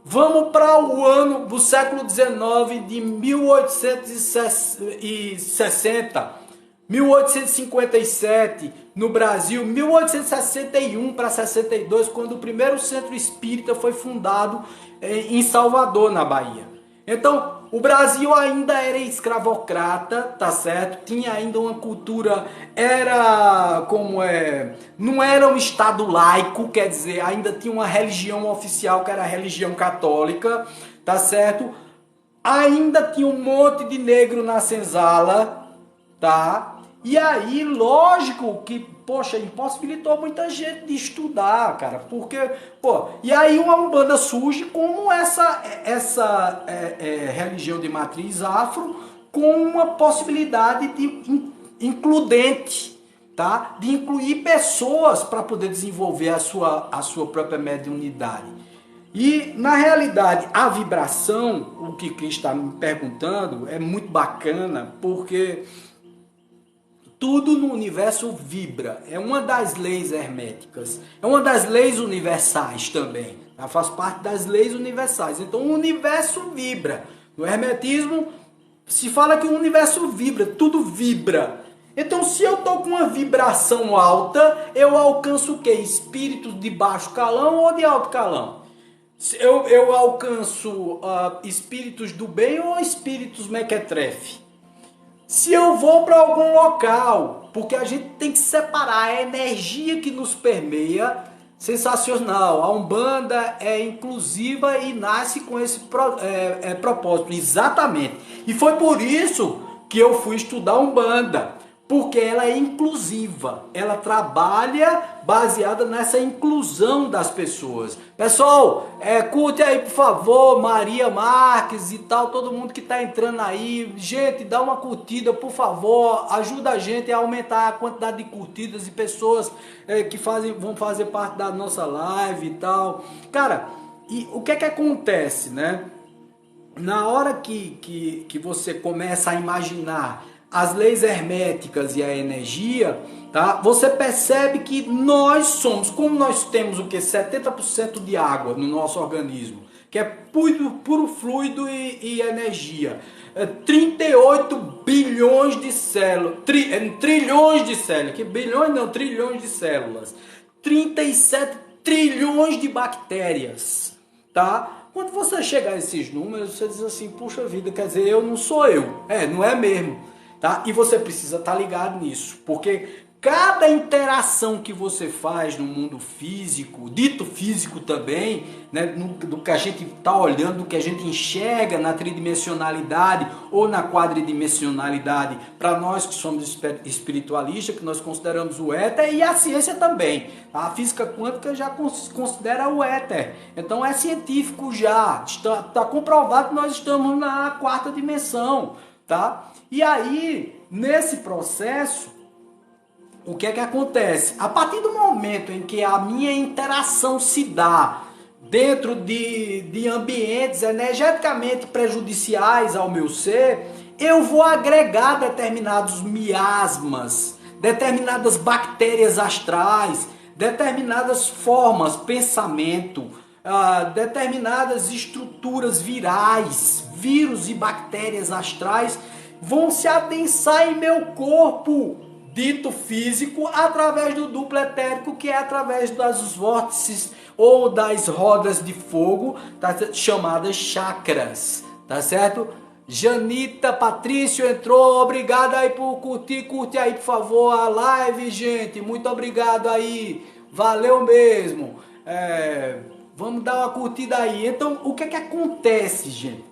Vamos para o ano do século XIX de 1860, 1857 no Brasil, 1861 para 62, quando o primeiro centro espírita foi fundado em Salvador, na Bahia. Então, o Brasil ainda era escravocrata, tá certo? Tinha ainda uma cultura, não era um estado laico, quer dizer, ainda tinha uma religião oficial que era a religião católica, tá certo? Ainda tinha um monte de negro na senzala, tá? E aí, lógico que, poxa, impossibilitou muita gente de estudar, cara, porque, e aí uma Umbanda surge como essa religião de matriz afro, com uma possibilidade de includente, tá? De incluir pessoas para poder desenvolver a sua própria mediunidade. E, na realidade, a vibração, o que Cris está me perguntando, é muito bacana, porque tudo no universo vibra. É uma das leis herméticas. É uma das leis universais também. Ela faz parte das leis universais. Então o universo vibra. No hermetismo se fala que o universo vibra. Tudo vibra. Então se eu estou com uma vibração alta, eu alcanço o quê? Espíritos de baixo calão ou de alto calão? Eu alcanço espíritos do bem ou espíritos mequetrefe? Se eu vou para algum local, porque a gente tem que separar a energia que nos permeia, sensacional. A Umbanda é inclusiva e nasce com esse propósito, exatamente. E foi por isso que eu fui estudar Umbanda, porque ela é inclusiva, ela trabalha baseada nessa inclusão das pessoas. Pessoal, curte aí por favor, Maria Marques e tal, todo mundo que está entrando aí. Gente, dá uma curtida por favor, ajuda a gente a aumentar a quantidade de curtidas e pessoas que vão fazer parte da nossa live e tal. Cara, e o que é que acontece, né? Na hora que você começa a imaginar as leis herméticas e a energia, tá? Você percebe que nós somos, como nós temos o que? 70% de água no nosso organismo, que é puro fluido e energia. 38 bilhões de células, trilhões de células, que bilhões não, trilhões de células, 37 trilhões de bactérias, tá? Quando você chegar a esses números, você diz assim, puxa vida, quer dizer, eu não sou eu, não é mesmo, tá? E você precisa estar ligado nisso, porque cada interação que você faz no mundo físico, dito físico também, né, do que a gente está olhando, do que a gente enxerga na tridimensionalidade ou na quadridimensionalidade, para nós que somos espiritualistas, que nós consideramos o éter, e a ciência também. A física quântica já considera o éter. Então é científico já, está comprovado que nós estamos na quarta dimensão. Tá? E aí, nesse processo, o que é que acontece? A partir do momento em que a minha interação se dá dentro de ambientes energeticamente prejudiciais ao meu ser, eu vou agregar determinados miasmas, determinadas bactérias astrais, determinadas formas, pensamento, determinadas estruturas virais, vírus e bactérias astrais vão se adensar em meu corpo dito físico através do duplo etérico, que é através das vórtices ou das rodas de fogo, tá, chamadas chakras, tá certo? Janita Patrício entrou, obrigado aí por curtir, curte aí por favor a live, gente, muito obrigado aí, valeu mesmo, vamos dar uma curtida aí. Então, o que é que acontece, gente?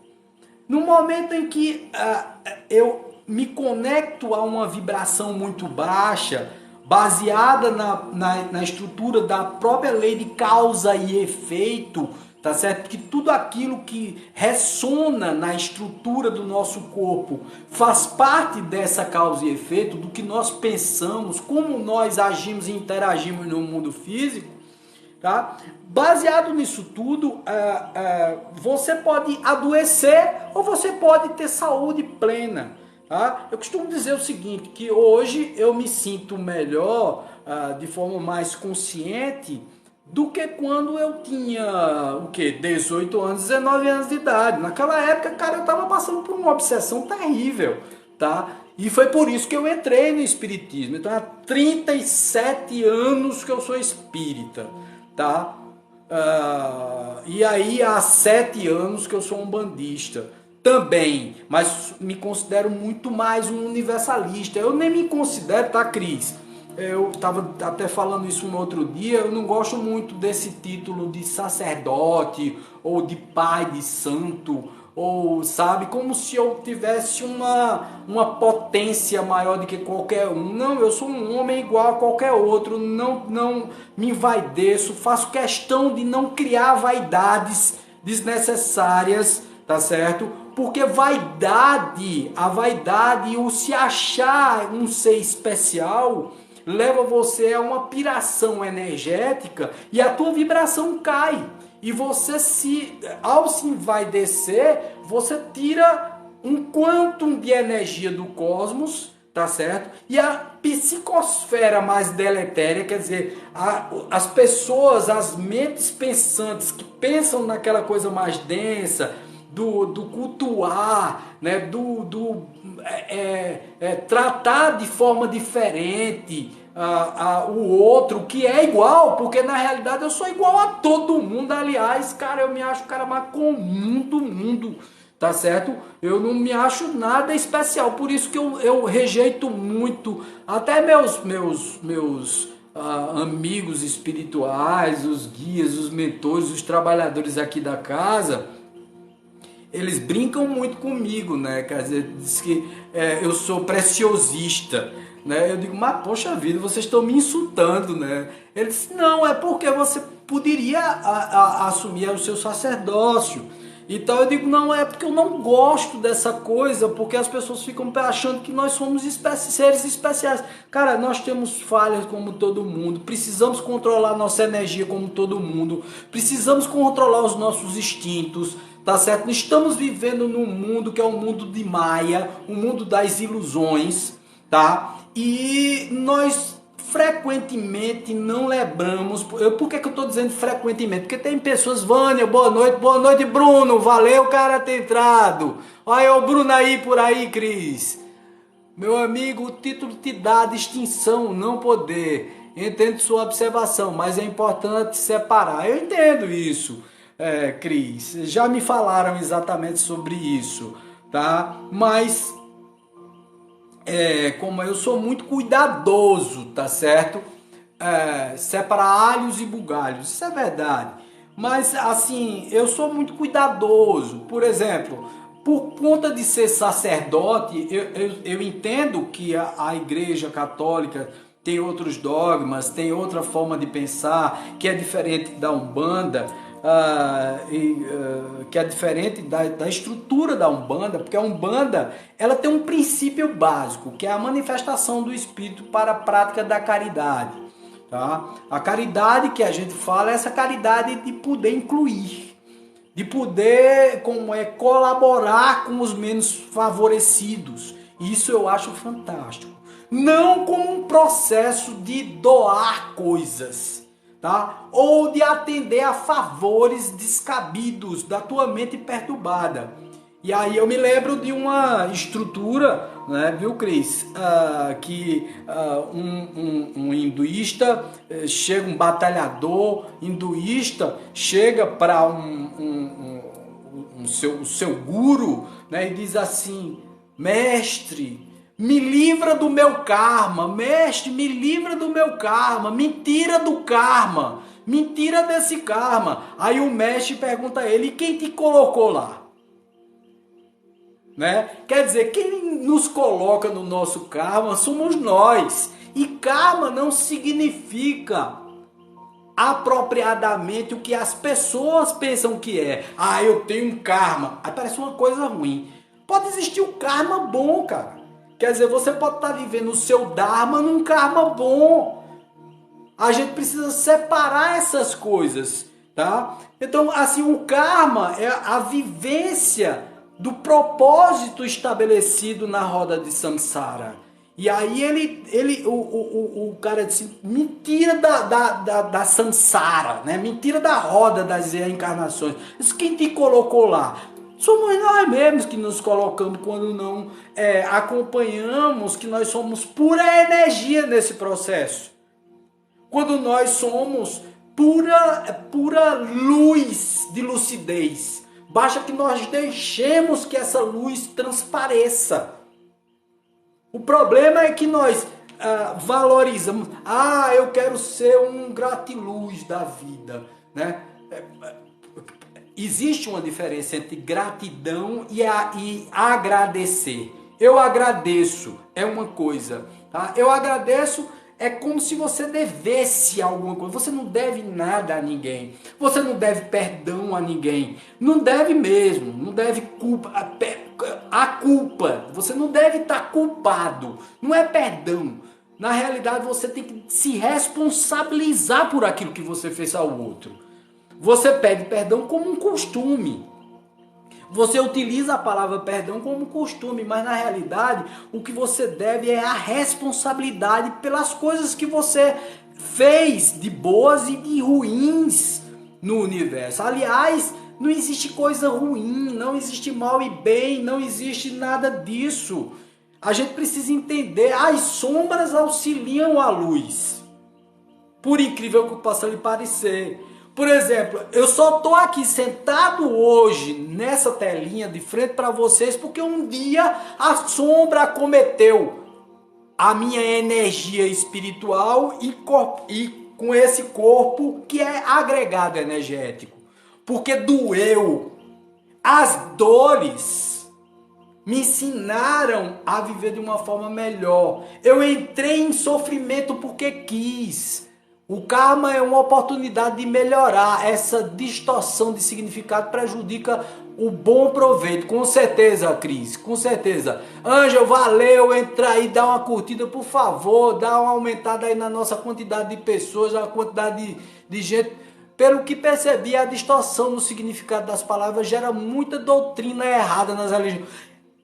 No momento em que eu me conecto a uma vibração muito baixa, baseada na estrutura da própria lei de causa e efeito, tá certo? Que tudo aquilo que ressona na estrutura do nosso corpo faz parte dessa causa e efeito, do que nós pensamos, como nós agimos e interagimos no mundo físico, tá? Baseado nisso tudo, você pode adoecer ou você pode ter saúde plena. Eu costumo dizer o seguinte, que hoje eu me sinto melhor, de forma mais consciente, do que quando eu tinha, 18 anos, 19 anos de idade. Naquela época, cara, eu estava passando por uma obsessão terrível, tá? E foi por isso que eu entrei no espiritismo. Então, há 37 anos que eu sou espírita, tá? E aí, há 7 anos que eu sou umbandista. Também, mas me considero muito mais um universalista. Eu nem me considero, tá, Cris? Eu estava até falando isso no outro dia, eu não gosto muito desse título de sacerdote, ou de pai de santo, ou, sabe, como se eu tivesse uma potência maior do que qualquer um. Não, eu sou um homem igual a qualquer outro, não me envaideço, faço questão de não criar vaidades desnecessárias, tá certo? Porque a vaidade, o se achar um ser especial, leva você a uma piração energética e a tua vibração cai. E você, ao se envaidecer, você tira um quantum de energia do cosmos, tá certo? E a psicosfera mais deletéria, quer dizer, as pessoas, as mentes pensantes que pensam naquela coisa mais densa, do cultuar, né? Tratar de forma diferente o outro, que é igual, porque na realidade eu sou igual a todo mundo. Aliás, cara, eu me acho o cara mais comum do mundo, tá certo? Eu não me acho nada especial, por isso que eu rejeito muito, até meus amigos espirituais, os guias, os mentores, os trabalhadores aqui da casa. Eles brincam muito comigo, né? Quer dizer, diz que eu sou preciosista, né? Eu digo, mas poxa vida, vocês estão me insultando, né? Ele disse, não, é porque você poderia assumir o seu sacerdócio. Então eu digo, não, é porque eu não gosto dessa coisa, porque as pessoas ficam achando que nós somos seres especiais. Cara, nós temos falhas como todo mundo, precisamos controlar nossa energia como todo mundo, precisamos controlar os nossos instintos, tá certo? Estamos vivendo num mundo que é um mundo de Maia, um mundo das ilusões, tá? E nós frequentemente não lembramos. Por que eu estou dizendo frequentemente? Porque tem pessoas, Vânia, boa noite Bruno, valeu o cara ter entrado. Olha o Bruno aí por aí, Cris. Meu amigo, o título te dá distinção, não poder. Entendo sua observação, mas é importante separar. Eu entendo isso, Cris. Já me falaram exatamente sobre isso, tá? Mas como eu sou muito cuidadoso, tá certo? Separar alhos e bugalhos, isso é verdade. Mas assim, eu sou muito cuidadoso. Por exemplo, por conta de ser sacerdote, eu entendo que a Igreja Católica tem outros dogmas, tem outra forma de pensar que é diferente da Umbanda. Que é diferente da estrutura da Umbanda, porque a Umbanda ela tem um princípio básico, que é a manifestação do Espírito para a prática da caridade. Tá? A caridade que a gente fala é essa caridade de poder incluir, de poder colaborar com os menos favorecidos. Isso eu acho fantástico. Não como um processo de doar coisas, tá? Ou de atender a favores descabidos da tua mente perturbada. E aí eu me lembro de uma estrutura, né, viu, Cris? Que um hinduísta, chega um batalhador hinduísta, chega para o seu guru, né, e diz assim: mestre, me livra do meu karma, mestre, me livra do meu karma, me tira do karma, me tira desse karma. Aí o mestre pergunta a ele: e quem te colocou lá? Né? Quer dizer, quem nos coloca no nosso karma somos nós. E karma não significa apropriadamente o que as pessoas pensam que é. Eu tenho um karma. Aí parece uma coisa ruim. Pode existir um karma bom, cara. Quer dizer, você pode estar vivendo o seu dharma num karma bom. A gente precisa separar essas coisas, tá? Então, assim, o karma é a vivência do propósito estabelecido na roda de samsara. E aí o cara disse: me tira da samsara, né? Me tira da roda das reencarnações. Isso quem te colocou lá? Somos nós mesmos que nos colocamos quando não acompanhamos que nós somos pura energia nesse processo. Quando nós somos pura luz de lucidez. Basta que nós deixemos que essa luz transpareça. O problema é que nós valorizamos. Eu quero ser um gratiluz da vida, né? Existe uma diferença entre gratidão e agradecer. Eu agradeço, é uma coisa. Tá? Eu agradeço é como se você devesse alguma coisa. Você não deve nada a ninguém. Você não deve perdão a ninguém. Não deve mesmo. Não deve culpa. A culpa. Você não deve estar culpado. Não é perdão. Na realidade, você tem que se responsabilizar por aquilo que você fez ao outro. Você pede perdão como um costume. Você utiliza a palavra perdão como costume, mas na realidade o que você deve é a responsabilidade pelas coisas que você fez de boas e de ruins no universo. Aliás, não existe coisa ruim, não existe mal e bem, não existe nada disso. A gente precisa entender, as sombras auxiliam a luz. Por incrível que possa lhe parecer. Por exemplo, eu só estou aqui sentado hoje nessa telinha de frente para vocês porque um dia a sombra acometeu a minha energia espiritual e com esse corpo que é agregado energético. Porque doeu. As dores me ensinaram a viver de uma forma melhor. Eu entrei em sofrimento porque quis. O karma é uma oportunidade de melhorar. Essa distorção de significado prejudica o bom proveito. Com certeza, Cris, com certeza. Ângel, valeu, entra aí, dá uma curtida, por favor. Dá uma aumentada aí na nossa quantidade de pessoas, na quantidade de gente. Pelo que percebi, a distorção no significado das palavras gera muita doutrina errada nas religiões.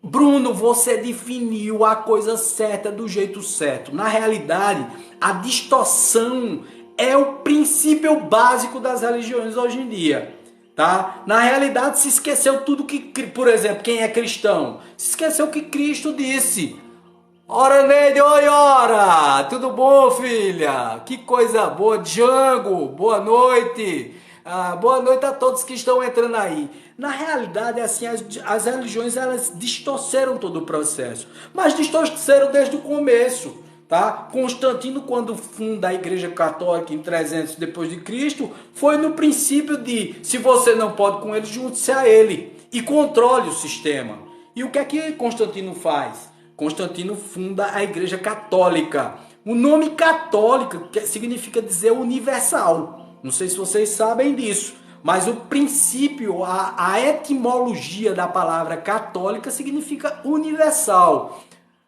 Bruno, você definiu a coisa certa do jeito certo. Na realidade, a distorção é o princípio básico das religiões hoje em dia. Tá? Na realidade, se esqueceu tudo que, por exemplo, quem é cristão, se esqueceu que Cristo disse. Ora, Neide, oi, ora! Tudo bom, filha? Que coisa boa, Django, boa noite! Boa noite a todos que estão entrando aí. Na realidade, assim, as religiões, elas distorceram todo o processo, mas distorceram desde o começo. Tá? Constantino, quando funda a Igreja Católica em 300 depois de Cristo, foi no princípio de, se você não pode com ele, junte-se a ele e controle o sistema. E o que é que Constantino faz? Constantino funda a Igreja Católica. O nome católica significa dizer universal. Não sei se vocês sabem disso, mas o princípio, a etimologia da palavra católica significa universal.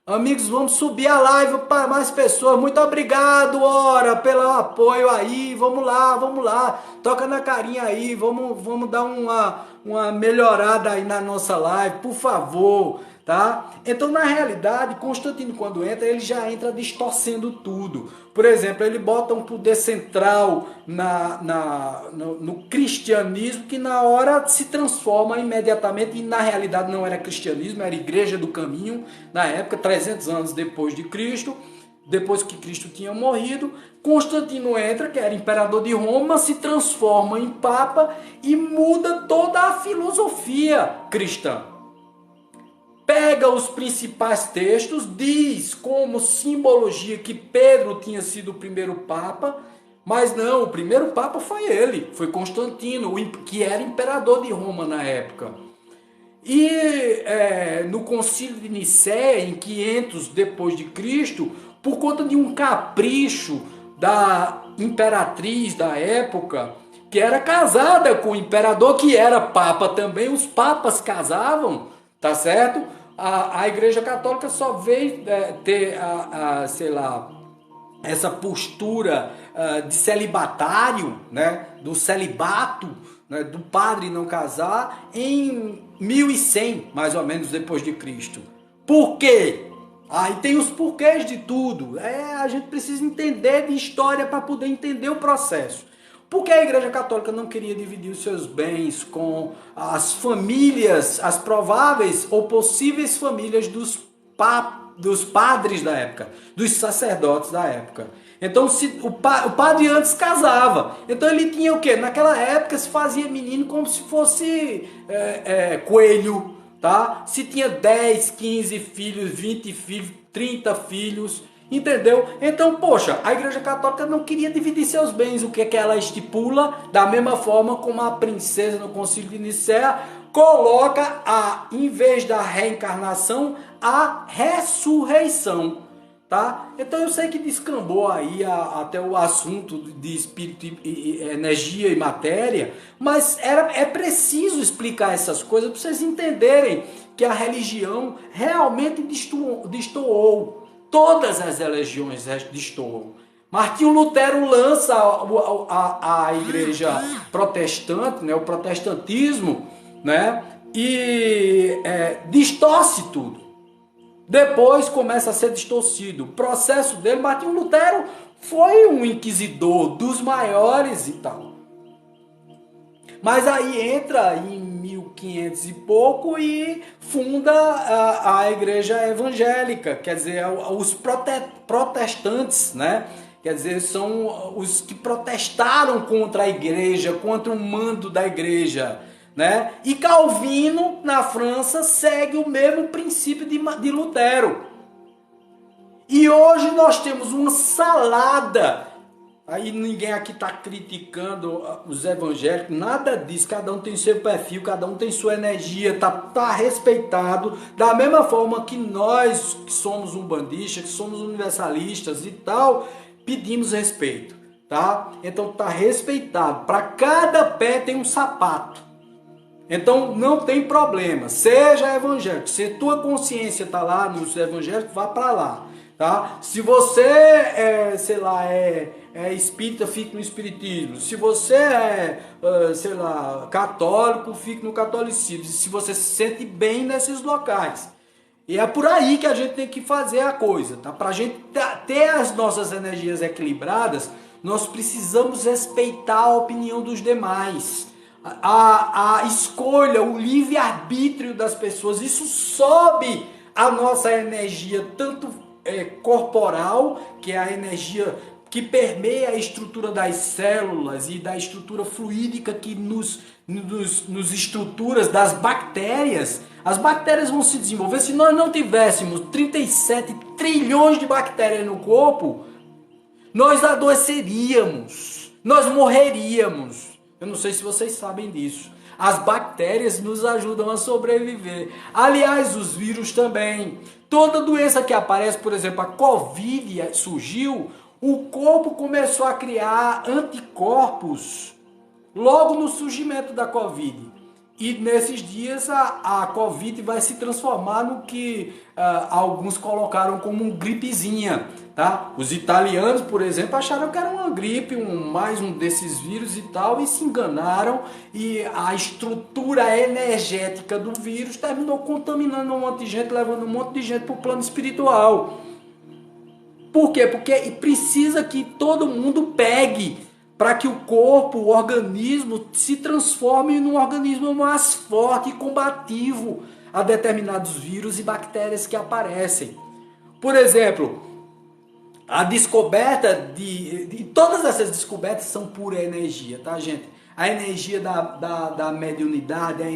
Amigos, vamos subir a live para mais pessoas. Muito obrigado, ora, pelo apoio aí. Vamos lá. Toca na carinha aí. Vamos dar uma melhorada aí na nossa live, por favor, tá? Então, na realidade, Constantino, quando entra, ele já entra distorcendo tudo. Por exemplo, ele bota um poder central no cristianismo, que na hora se transforma imediatamente, e na realidade não era cristianismo, era Igreja do Caminho, na época, 300 anos depois de Cristo, depois que Cristo tinha morrido. Constantino entra, que era imperador de Roma, se transforma em papa e muda toda a filosofia cristã. Pega os principais textos, diz como simbologia que Pedro tinha sido o primeiro papa, mas não, o primeiro papa foi ele, foi Constantino, que era imperador de Roma na época. E no concílio de Nicéia, em 500 depois de Cristo, por conta de um capricho da imperatriz da época, que era casada com o imperador, que era papa também, os papas casavam, tá certo? A Igreja Católica só veio ter, sei lá, essa postura de celibatário, né, do celibato, né, do padre não casar, em 1100, mais ou menos, depois de Cristo. Por quê? Aí tem os porquês de tudo. A gente precisa entender de história para poder entender o processo. Porque a Igreja Católica não queria dividir os seus bens com as famílias, as prováveis ou possíveis famílias dos padres da época, dos sacerdotes da época. Então o padre antes casava. Então ele tinha o quê? Naquela época se fazia menino como se fosse coelho, tá? Se tinha 10, 15 filhos, 20 filhos, 30 filhos, entendeu? Então, poxa, a Igreja Católica não queria dividir seus bens. O que é que ela estipula? Da mesma forma como a princesa no Concílio de Nicéia coloca, em vez da reencarnação, a ressurreição, tá? Então eu sei que descambou aí até o assunto de espírito, energia e matéria, mas é preciso explicar essas coisas para vocês entenderem que a religião realmente destoou. Todas as religiões destoam. Martinho Lutero lança a igreja protestante, né, o protestantismo, né, e distorce tudo. Depois começa a ser distorcido. O processo dele, Martinho Lutero foi um inquisidor dos maiores e tal. Mas aí entra em 1500 e pouco e funda a igreja evangélica, quer dizer, os protestantes, né? Quer dizer, são os que protestaram contra a igreja, contra o mando da igreja, né? E Calvino, na França, segue o mesmo princípio de Lutero. E hoje nós temos uma salada. Aí ninguém aqui está criticando os evangélicos, nada disso, cada um tem seu perfil, cada um tem sua energia, tá respeitado, da mesma forma que nós que somos umbandistas, que somos universalistas e tal, pedimos respeito, tá? Então tá respeitado, para cada pé tem um sapato, então não tem problema, seja evangélico, se tua consciência tá lá nos evangélicos, vá para lá. tá? Se você é, sei lá, é espírita, fique no espiritismo. Se você é, sei lá, católico, fique no catolicismo. Se você se sente bem nesses locais. E é por aí que a gente tem que fazer a coisa, tá? Para a gente ter as nossas energias equilibradas, nós precisamos respeitar a opinião dos demais. A escolha, o livre-arbítrio das pessoas, isso sobe a nossa energia, tanto corporal, que é a energia que permeia a estrutura das células e da estrutura fluídica que nos estruturas das bactérias. As bactérias vão se desenvolver. Se nós não tivéssemos 37 trilhões de bactérias no corpo, nós adoeceríamos, nós morreríamos. Eu não sei se vocês sabem disso. As bactérias nos ajudam a sobreviver. Aliás, os vírus também. Toda doença que aparece, por exemplo, a Covid surgiu, o corpo começou a criar anticorpos logo no surgimento da Covid. E nesses dias a Covid vai se transformar no que alguns colocaram como um gripezinha, tá? Os italianos, por exemplo, acharam que era uma gripe, mais um desses vírus e tal, e se enganaram, e a estrutura energética do vírus terminou contaminando um monte de gente, levando um monte de gente para o plano espiritual. Por quê? Porque precisa que todo mundo pegue, para que o corpo, o organismo, se transforme num organismo mais forte e combativo a determinados vírus e bactérias que aparecem. Por exemplo, a descoberta de todas essas descobertas são pura energia, tá, gente? A energia da mediunidade, a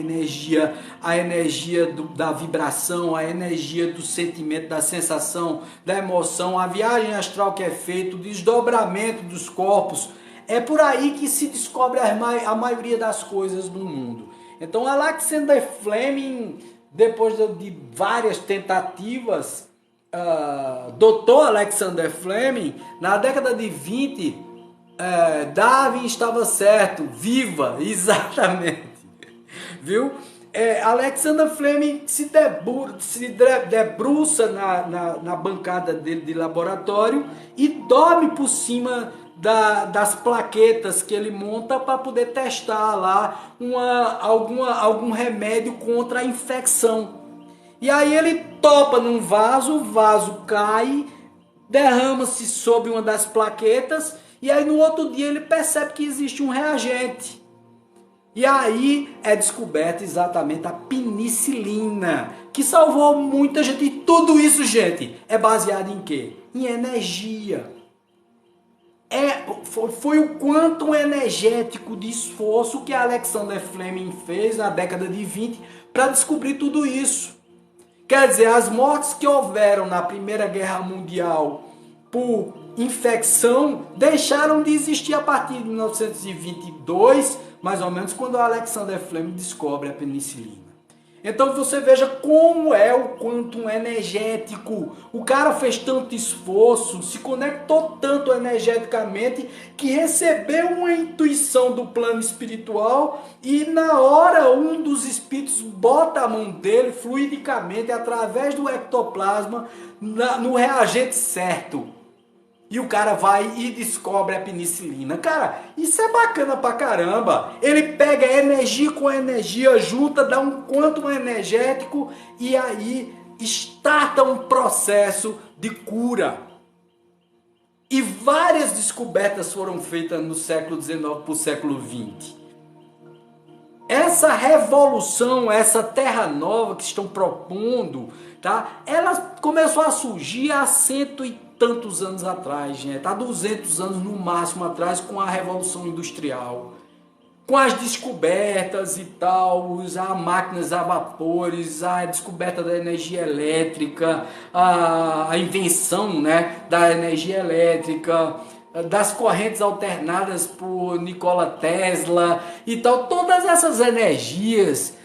energia da vibração, a energia do sentimento, da sensação, da emoção, a viagem astral que é feita, o desdobramento dos corpos. É por aí que se descobre a maioria das coisas do mundo. Então, Alexander Fleming, depois de várias tentativas, Dr. Alexander Fleming, na década de 20, Darwin estava certo, viva, exatamente, viu? Alexander Fleming se debruça na bancada dele de laboratório e dorme por cima das plaquetas que ele monta para poder testar lá algum remédio contra a infecção. E aí ele topa num vaso, o vaso cai, derrama-se sobre uma das plaquetas, e aí no outro dia ele percebe que existe um reagente. E aí é descoberta exatamente a penicilina, que salvou muita gente. E tudo isso, gente, é baseado em quê? Em energia. Foi o quantum energético de esforço que Alexander Fleming fez na década de 20 para descobrir tudo isso. Quer dizer, as mortes que houveram na Primeira Guerra Mundial por infecção deixaram de existir a partir de 1922, mais ou menos, quando Alexander Fleming descobre a penicilina. Então você veja como é o quantum energético. O cara fez tanto esforço, se conectou tanto energeticamente, que recebeu uma intuição do plano espiritual e na hora um dos espíritos bota a mão dele fluidicamente através do ectoplasma no reagente certo. E o cara vai e descobre a penicilina. Cara, isso é bacana pra caramba. Ele pega energia com energia, junta, dá um quantum energético e aí starta um processo de cura. E várias descobertas foram feitas no século XIX para o século XX. Essa revolução, essa terra nova que estão propondo, tá? Ela começou a surgir há cento e tantos anos atrás, gente, há 200 anos no máximo atrás, com a Revolução Industrial, com as descobertas e tal, as máquinas a vapores, a descoberta da energia elétrica, a invenção, né, da energia elétrica, das correntes alternadas por Nikola Tesla e tal, todas essas energias.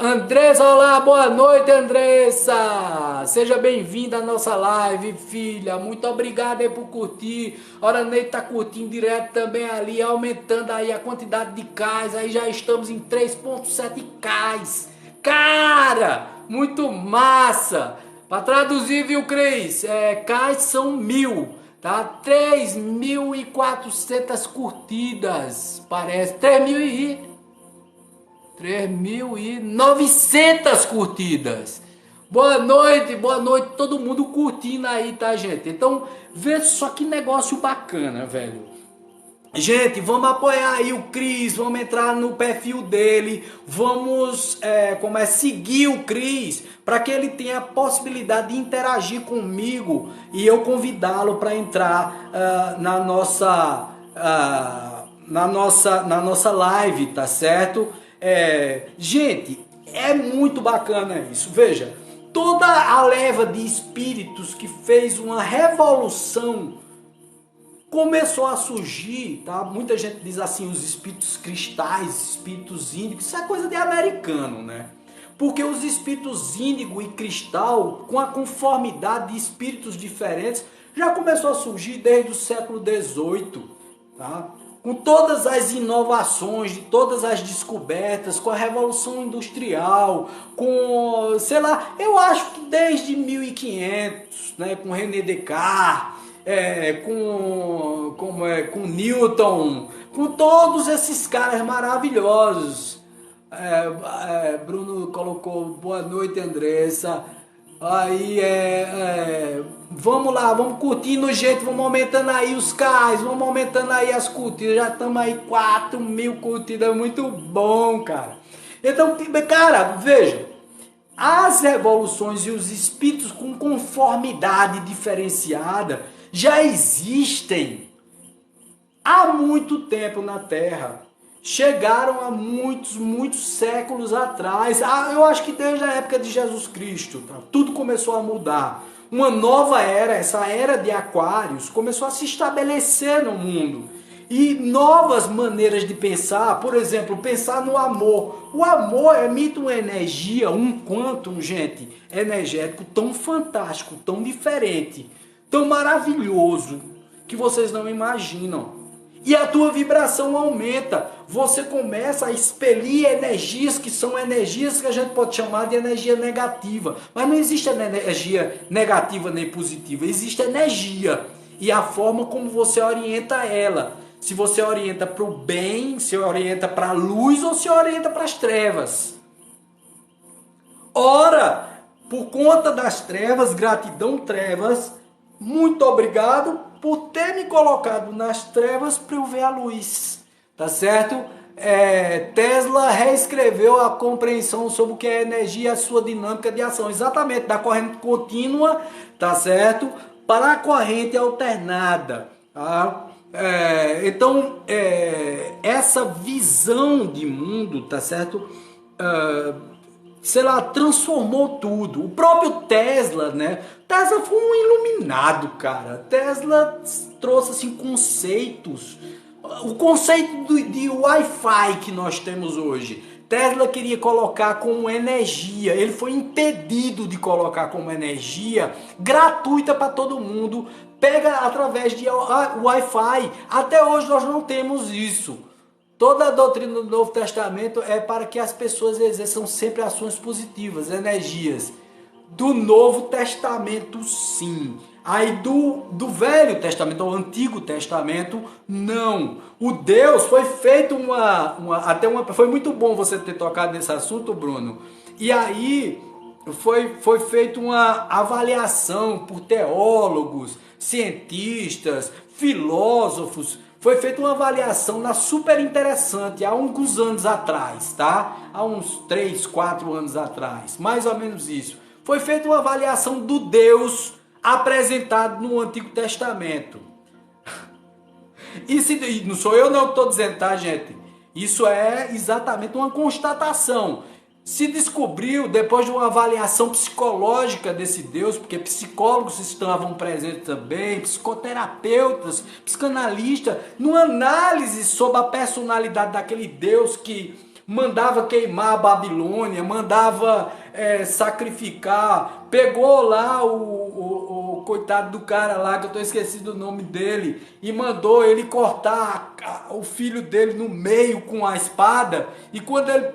Andressa, olá, boa noite, Andressa, seja bem-vinda à nossa live, filha, muito obrigado aí por curtir. Ora, Ney tá curtindo direto também ali, aumentando aí a quantidade de Ks, aí já estamos em 3.7 Ks, cara, muito massa. Para traduzir, viu, Cris? K são 1.000, tá? 3.400 curtidas, parece. 3.900 curtidas. Boa noite, todo mundo curtindo aí, tá, gente? Então, vê só que negócio bacana, velho. Gente, vamos apoiar aí o Cris, vamos entrar no perfil dele, vamos seguir o Cris, para que ele tenha a possibilidade de interagir comigo e eu convidá-lo para entrar na nossa live, tá certo? Gente, é muito bacana isso. Veja, toda a leva de espíritos que fez uma revolução começou a surgir, tá? Muita gente diz assim, os espíritos cristais, espíritos índicos, isso é coisa de americano, né? Porque os espíritos índigo e cristal, com a conformidade de espíritos diferentes, já começou a surgir desde o século XVIII, tá? Com todas as inovações, de todas as descobertas, com a Revolução Industrial, com, sei lá, eu acho que desde 1500, né, com René Descartes, com Newton, com todos esses caras maravilhosos. Bruno colocou boa noite, Andressa. Aí vamos lá, vamos curtindo, gente, vamos aumentando aí os cais, vamos aumentando aí as curtidas, já estamos aí 4.000 curtidas, muito bom, cara. Então, cara, veja, as revoluções e os espíritos com conformidade diferenciada já existem há muito tempo na Terra. Chegaram há muitos séculos atrás. Eu acho que desde a época de Jesus Cristo, tá? Tudo começou a mudar. Uma nova era, essa era de Aquários, começou a se estabelecer no mundo. E novas maneiras de pensar, por exemplo, pensar no amor. O amor emite uma energia, um quantum, gente, energético tão fantástico, tão diferente, tão maravilhoso, que vocês não imaginam. E a tua vibração aumenta. Você começa a expelir energias que são energias que a gente pode chamar de energia negativa. Mas não existe energia negativa nem positiva. Existe energia. E a forma como você orienta ela. Se você orienta para o bem, se orienta para a luz ou se orienta para as trevas. Ora, por conta das trevas, gratidão trevas, muito obrigado por ter me colocado nas trevas para eu ver a luz, tá certo? Tesla reescreveu a compreensão sobre o que é energia e a sua dinâmica de ação, exatamente, da corrente contínua, tá certo? Para a corrente alternada, tá? Então, essa visão de mundo, tá certo? Sei lá, transformou tudo. O próprio Tesla, né? Tesla foi um iluminado, cara. Tesla trouxe assim conceitos. O conceito de Wi-Fi que nós temos hoje. Tesla queria colocar como energia. Ele foi impedido de colocar como energia gratuita para todo mundo. Pega através de Wi-Fi. Até hoje nós não temos isso. Toda a doutrina do Novo Testamento é para que as pessoas exerçam sempre ações positivas, energias. Do Novo Testamento, sim. Aí do Velho Testamento, ao Antigo Testamento, não. O Deus foi feito foi muito bom você ter tocado nesse assunto, Bruno. E aí foi feita uma avaliação por teólogos, cientistas, filósofos. Foi feita uma avaliação super interessante há alguns anos atrás, tá? Há uns 3, 4 anos atrás, mais ou menos isso. Foi feita uma avaliação do Deus apresentado no Antigo Testamento. E não sou eu não que estou dizendo, tá, gente? Isso é exatamente uma constatação. Se descobriu, depois de uma avaliação psicológica desse Deus, porque psicólogos estavam presentes também, psicoterapeutas, psicanalistas, numa análise sobre a personalidade daquele Deus que mandava queimar a Babilônia, mandava sacrificar, pegou lá o coitado do cara lá, que eu estou esquecido do nome dele, e mandou ele cortar o filho dele no meio com a espada, e quando ele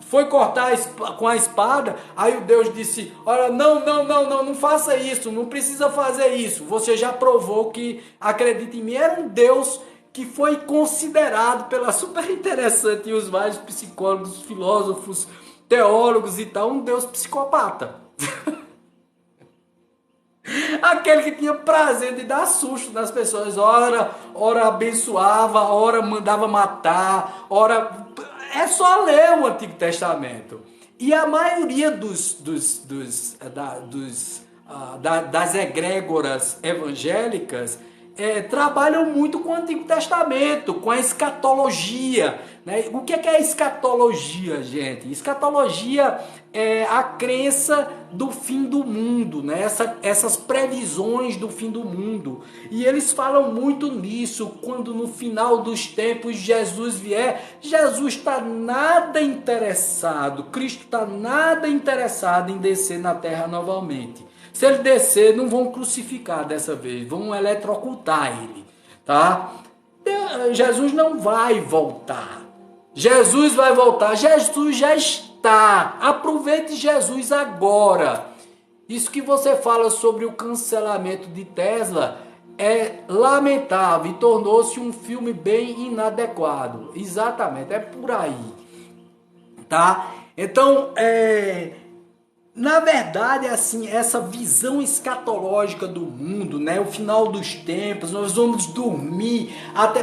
foi cortar com a espada, aí o Deus disse, olha, não faça isso, não precisa fazer isso, você já provou que acredita em mim. Era um Deus que foi considerado pela super interessante e os vários psicólogos, filósofos, teólogos e tal, um Deus psicopata. Aquele que tinha prazer de dar susto nas pessoas, ora abençoava, ora mandava matar, ora... É só ler o Antigo Testamento. E a maioria das egrégoras evangélicas trabalham muito com o Antigo Testamento, com a escatologia. Né? O que é a escatologia, gente? Escatologia é a crença do fim do mundo, né? Essas previsões do fim do mundo. E eles falam muito nisso, quando no final dos tempos Jesus vier, Jesus está nada interessado, Cristo está nada interessado em descer na terra novamente. Se ele descer, não vão crucificar dessa vez, vão eletrocutar ele, tá? Jesus não vai voltar. Jesus vai voltar, Jesus já está. Aproveite Jesus agora. Isso que você fala sobre o cancelamento de Tesla é lamentável e tornou-se um filme bem inadequado. Exatamente, é por aí, tá? Então, na verdade, assim, essa visão escatológica do mundo, né? O final dos tempos, nós vamos dormir.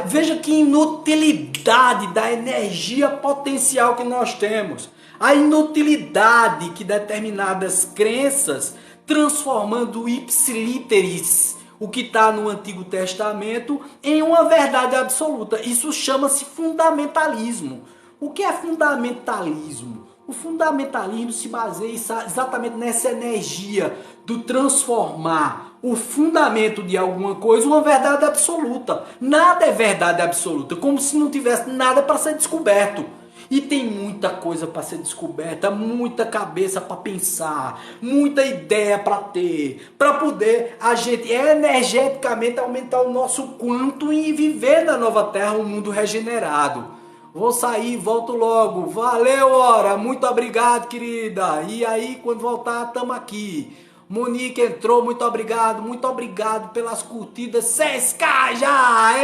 Veja que inutilidade da energia potencial que nós temos. A inutilidade que determinadas crenças, transformando ipsiliteris, o que está no Antigo Testamento, em uma verdade absoluta. Isso chama-se fundamentalismo. O que é fundamentalismo? O fundamentalismo se baseia exatamente nessa energia do transformar o fundamento de alguma coisa em uma verdade absoluta. Nada é verdade absoluta, como se não tivesse nada para ser descoberto. E tem muita coisa para ser descoberta, muita cabeça para pensar, muita ideia para ter, para poder a gente energeticamente aumentar o nosso quantum e viver na nova terra um mundo regenerado. Vou sair, volto logo. Valeu, hora. Muito obrigado, querida. E aí, quando voltar, tamo aqui. Monique entrou, muito obrigado pelas curtidas. 6K já!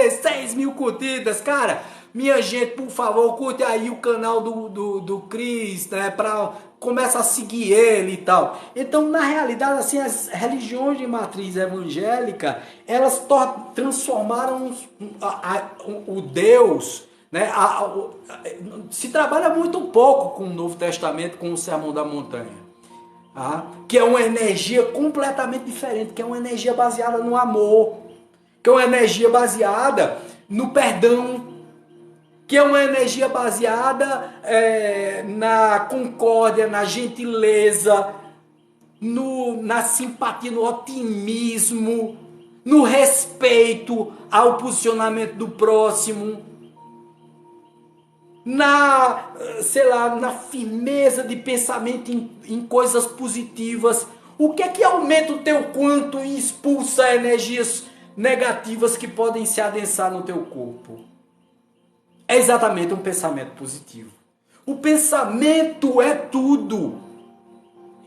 6 mil curtidas, cara. Minha gente, por favor, curte aí o canal do Cris, né? Começa a seguir ele e tal. Então, na realidade, assim, as religiões de matriz evangélica, elas transformaram o Deus... Né? Se trabalha muito pouco com o Novo Testamento, com o Sermão da Montanha, tá? Que é uma energia completamente diferente, que é uma energia baseada no amor, que é uma energia baseada no perdão, que é uma energia baseada na concórdia, na gentileza, na simpatia, no otimismo, no respeito ao posicionamento do próximo, na firmeza de pensamento em coisas positivas. O que é que aumenta o teu quanto e expulsa energias negativas que podem se adensar no teu corpo? É exatamente um pensamento positivo. O pensamento é tudo.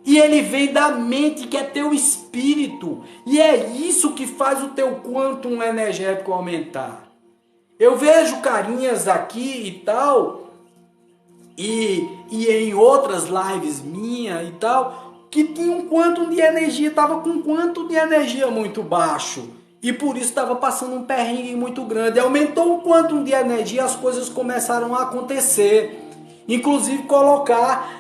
E ele vem da mente, que é teu espírito. E é isso que faz o teu quantum energético aumentar. Eu vejo carinhas aqui e tal, e em outras lives minhas e tal, que tinha um quantum de energia, estava com um quantum de energia muito baixo. E por isso estava passando um perrengue muito grande. Aumentou o quantum de energia, as coisas começaram a acontecer. Inclusive colocar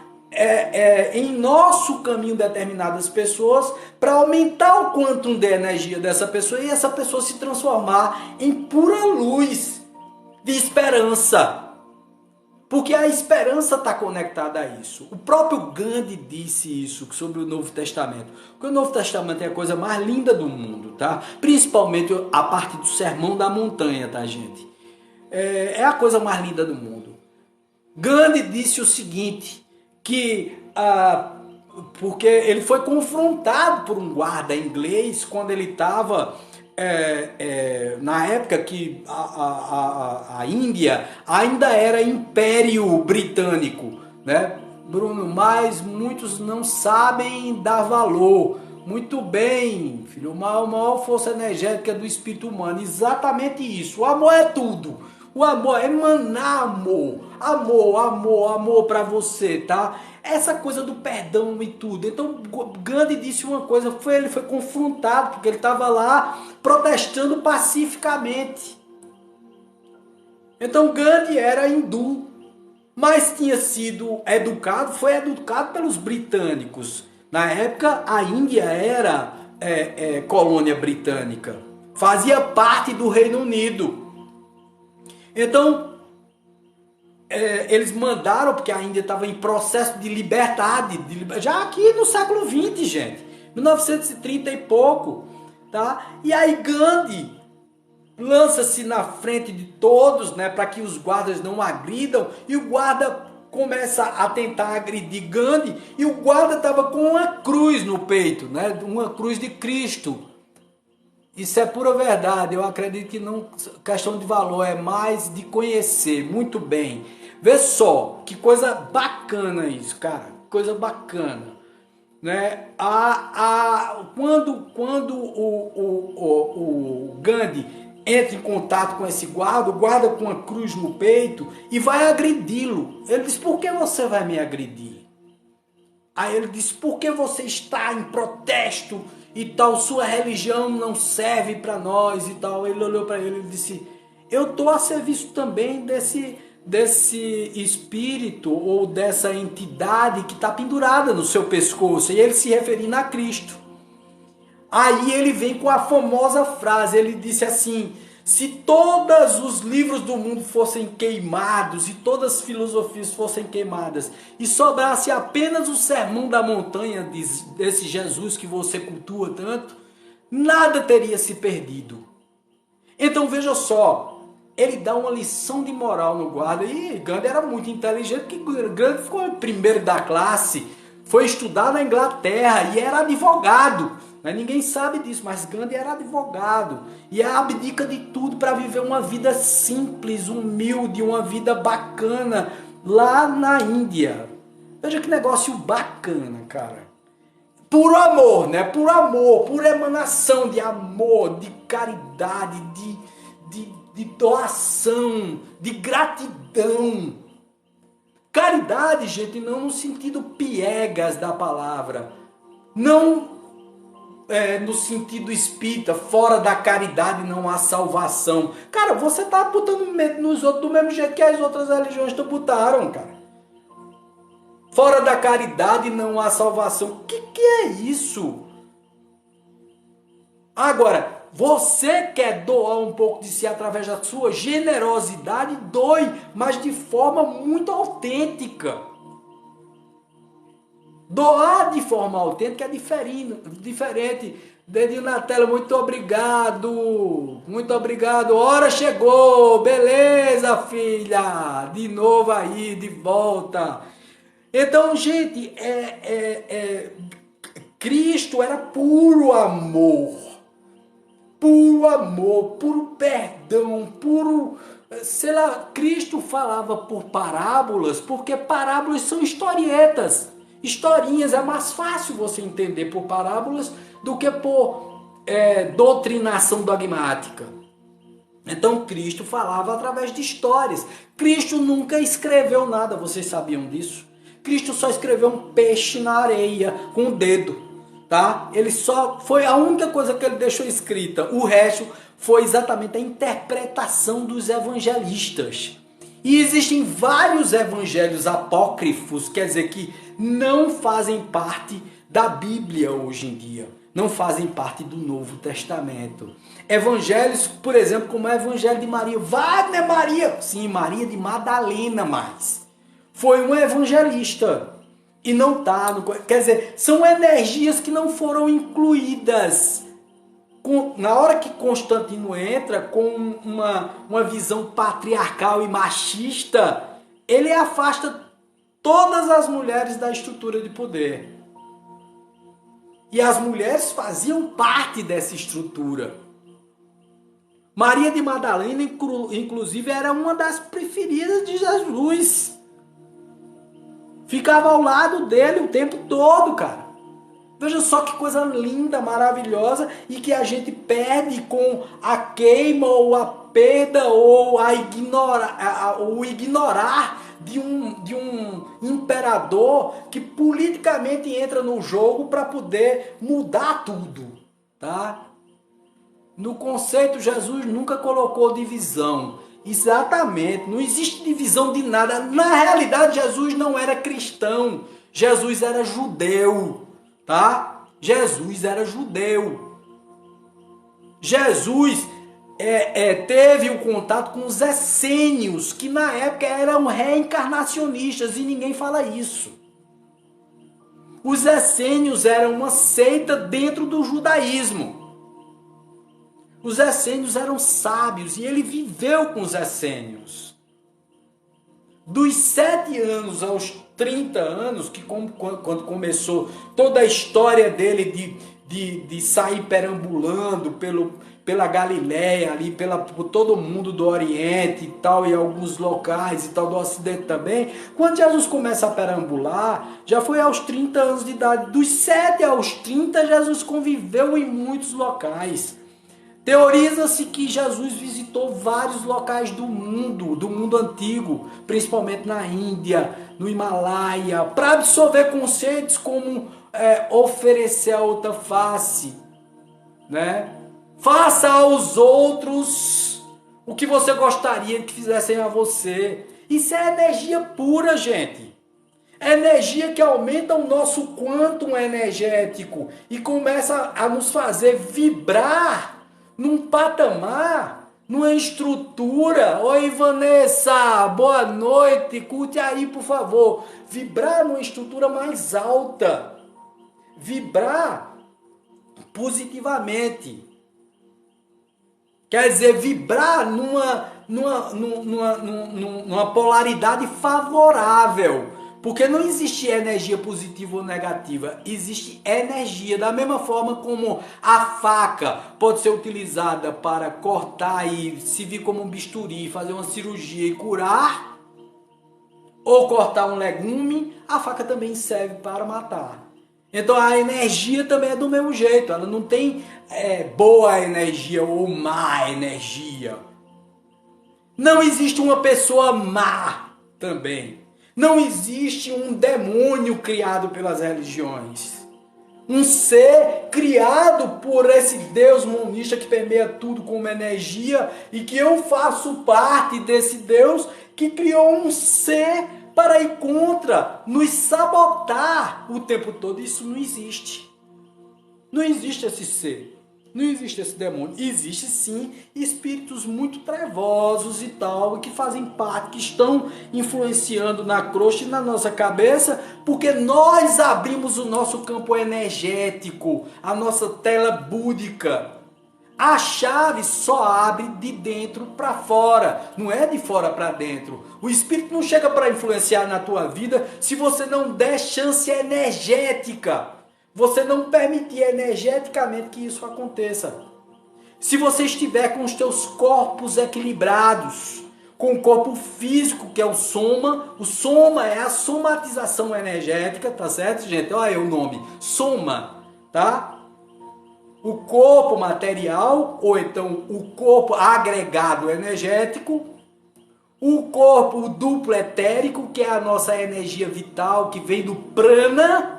em nosso caminho determinadas pessoas para aumentar o quantum de energia dessa pessoa e essa pessoa se transformar em pura luz de esperança. Porque a esperança está conectada a isso. O próprio Gandhi disse isso sobre o Novo Testamento. Porque o Novo Testamento é a coisa mais linda do mundo, tá? Principalmente a parte do Sermão da Montanha, tá, gente? É a coisa mais linda do mundo. Gandhi disse o seguinte, que porque ele foi confrontado por um guarda inglês quando ele estava na época que a Índia ainda era Império Britânico, né? Bruno, mas muitos não sabem dar valor. Muito bem, filho, a maior força energética do espírito humano, exatamente isso. O amor é tudo. O amor é emanar amor. Amor para você, tá? Essa coisa do perdão e tudo. Então, Gandhi disse uma coisa, ele foi confrontado, porque ele estava lá protestando pacificamente. Então, Gandhi era hindu, mas foi educado pelos britânicos. Na época, a Índia era colônia britânica, fazia parte do Reino Unido. Então, eles mandaram, porque a Índia estava em processo de liberdade, já aqui no século XX, gente, 1930 e pouco, tá? E aí Gandhi lança-se na frente de todos, né, para que os guardas não agridam, e o guarda começa a tentar agredir Gandhi, e o guarda estava com uma cruz no peito, né, uma cruz de Cristo. Isso é pura verdade, eu acredito que não questão de valor, é mais de conhecer muito bem. Vê só, que coisa bacana isso, cara, coisa bacana. Né? Quando o Gandhi entra em contato com esse guarda, o guarda com uma cruz no peito e vai agredi-lo. Ele diz, por que você vai me agredir? Aí ele diz, porque você está em protesto e tal, sua religião não serve para nós e tal. Ele olhou para ele e disse, eu estou a serviço também desse espírito ou dessa entidade que está pendurada no seu pescoço. E ele se referindo a Cristo. Aí ele vem com a famosa frase, ele disse assim, se todos os livros do mundo fossem queimados e todas as filosofias fossem queimadas e sobrasse apenas o sermão da montanha desse Jesus que você cultua tanto, nada teria se perdido. Então veja só, ele dá uma lição de moral no guarda, e Gandhi era muito inteligente, porque Gandhi ficou em primeiro da classe, foi estudar na Inglaterra e era advogado. Ninguém sabe disso, mas Gandhi era advogado e abdica de tudo para viver uma vida simples, humilde, uma vida bacana lá na Índia. Veja que negócio bacana, cara. Por amor, né? Por amor, por emanação de amor, de caridade, de doação, de gratidão. Caridade, gente, não no sentido piegas da palavra. Não no sentido espírita, fora da caridade não há salvação. Cara, você tá botando medo nos outros do mesmo jeito que as outras religiões te botaram, cara. Fora da caridade não há salvação. O que é isso? Agora, você quer doar um pouco de si através da sua generosidade, doe, mas de forma muito autêntica. Doar de forma autêntica é diferente. Dedinho na tela, muito obrigado. Muito obrigado. Hora chegou. Beleza, filha. De novo aí, de volta. Então, gente, Cristo era puro amor. Puro amor, puro perdão, puro... Sei lá, Cristo falava por parábolas, porque parábolas são historietas. Historinhas, é mais fácil você entender por parábolas do que por doutrinação dogmática. Então Cristo falava através de histórias. Cristo nunca escreveu nada, vocês sabiam disso? Cristo só escreveu um peixe na areia com o dedo, tá? Ele só foi a única coisa que ele deixou escrita. O resto foi exatamente a interpretação dos evangelistas. E existem vários evangelhos apócrifos, quer dizer que não fazem parte da Bíblia hoje em dia, não fazem parte do Novo Testamento. Evangelhos, por exemplo, como o Evangelho de Maria. Wagner Maria, sim, Maria de Madalena, mas foi uma evangelista e não está no... Quer dizer, são energias que não foram incluídas. Na hora que Constantino entra com uma visão patriarcal e machista, ele afasta todas as mulheres da estrutura de poder. E as mulheres faziam parte dessa estrutura. Maria de Madalena, inclusive, era uma das preferidas de Jesus. Ficava ao lado dele o tempo todo, cara. Veja só que coisa linda, maravilhosa, e que a gente perde com a queima ou a perda ou o ignorar de um imperador que politicamente entra no jogo para poder mudar tudo, tá? No conceito, Jesus nunca colocou divisão. Exatamente, não existe divisão de nada. Na realidade, Jesus não era cristão, Jesus era judeu. Tá? Jesus era judeu. Jesus teve o contato com os essênios, que na época eram reencarnacionistas, e ninguém fala isso. Os essênios eram uma seita dentro do judaísmo. Os essênios eram sábios, e ele viveu com os essênios. Dos 7 anos aos 30 anos, que quando começou toda a história dele de sair perambulando pela Galileia, ali, por todo o mundo do Oriente e tal, e alguns locais e tal, do Ocidente também, quando Jesus começa a perambular, já foi aos 30 anos de idade. Dos 7 aos 30, Jesus conviveu em muitos locais. Teoriza-se que Jesus visitou vários locais do mundo antigo, principalmente na Índia, no Himalaia, para absorver conceitos como oferecer a outra face, né? Faça aos outros o que você gostaria que fizessem a você. Isso é energia pura, gente. É energia que aumenta o nosso quantum energético e começa a nos fazer vibrar num patamar, numa estrutura. Oi, Vanessa, boa noite, curte aí, por favor. Vibrar numa estrutura mais alta. Vibrar positivamente. Quer dizer, vibrar numa polaridade favorável. Porque não existe energia positiva ou negativa, existe energia. Da mesma forma como a faca pode ser utilizada para cortar e servir como um bisturi, fazer uma cirurgia e curar, ou cortar um legume, a faca também serve para matar. Então a energia também é do mesmo jeito, ela não tem boa energia ou má energia. Não existe uma pessoa má também. Não existe um demônio criado pelas religiões. Um ser criado por esse Deus monista que permeia tudo como energia e que eu faço parte desse Deus que criou um ser para ir contra, nos sabotar o tempo todo. Isso não existe. Não existe esse ser. Não existe esse demônio. Existe sim espíritos muito trevosos e tal, que fazem parte, que estão influenciando na crosta e na nossa cabeça, porque nós abrimos o nosso campo energético, a nossa tela búdica. A chave só abre de dentro para fora, não é de fora para dentro. O espírito não chega para influenciar na tua vida se você não der chance energética. Você não permitir energeticamente que isso aconteça. Se você estiver com os teus corpos equilibrados, com o corpo físico, que é o soma é a somatização energética, tá certo, gente? Olha aí o nome, soma, tá? O corpo material, ou então o corpo agregado energético, o corpo duplo etérico, que é a nossa energia vital, que vem do prana,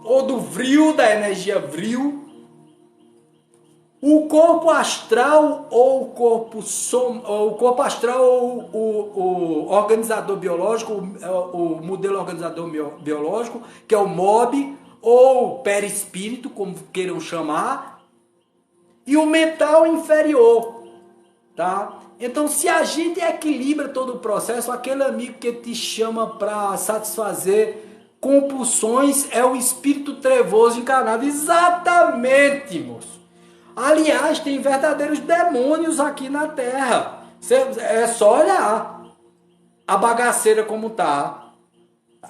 ou do vril, da energia vril, o corpo astral ou o corpo astral ou o organizador biológico, o modelo organizador biológico, que é o MOB, ou perispírito, como queiram chamar, e o mental inferior, tá? Então, se a gente equilibra todo o processo, aquele amigo que te chama para satisfazer compulsões é o espírito trevoso encarnado. Exatamente, moço. Aliás, tem verdadeiros demônios aqui na Terra. É só olhar a bagaceira como tá.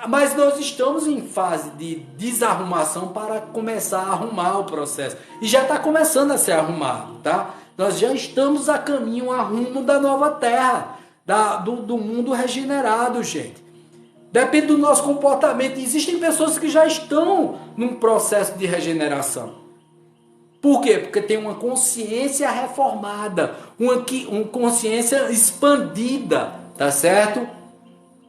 Mas nós estamos em fase de desarrumação para começar a arrumar o processo. E já está começando a ser arrumado, tá? Nós já estamos a caminho, a rumo da nova Terra, do mundo regenerado, gente. Depende do nosso comportamento. Existem pessoas que já estão num processo de regeneração. Por quê? Porque tem uma consciência reformada, uma consciência expandida, tá certo?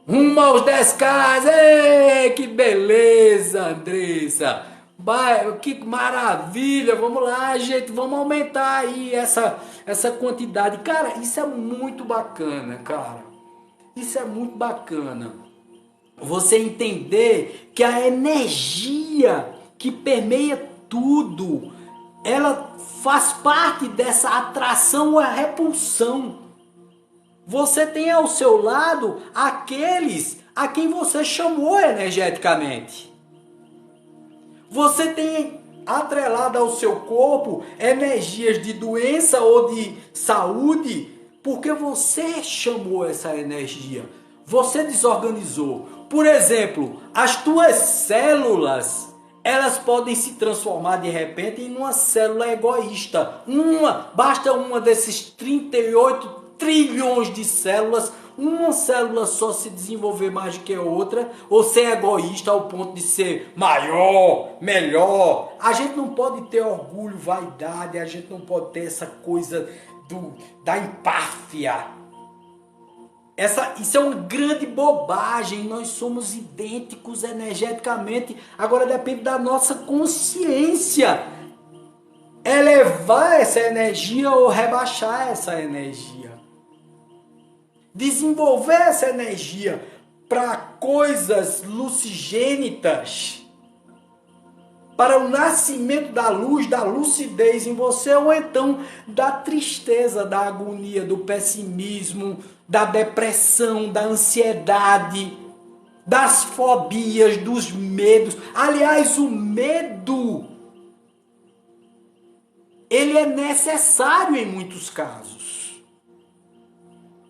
Rumo aos 10K, ei, que beleza, Andressa! Que maravilha, vamos lá, gente, vamos aumentar aí essa quantidade. Cara, isso é muito bacana, cara. Isso é muito bacana. Você entender que a energia que permeia tudo, ela faz parte dessa atração ou repulsão. Você tem ao seu lado aqueles a quem você chamou energeticamente. Você tem atrelado ao seu corpo energias de doença ou de saúde, porque você chamou essa energia. Você desorganizou. Por exemplo, as tuas células, elas podem se transformar de repente em uma célula egoísta. Basta uma desses 38 trilhões de células, uma célula só se desenvolver mais do que a outra, ou ser egoísta ao ponto de ser maior, melhor. A gente não pode ter orgulho, vaidade, a gente não pode ter essa coisa da empáfia. Isso é uma grande bobagem. Nós somos idênticos energeticamente. Agora depende da nossa consciência elevar essa energia ou rebaixar essa energia. Desenvolver essa energia para coisas lucigênitas, para o nascimento da luz, da lucidez em você, ou então da tristeza, da agonia, do pessimismo, da depressão, da ansiedade, das fobias, dos medos. Aliás, o medo, ele é necessário em muitos casos.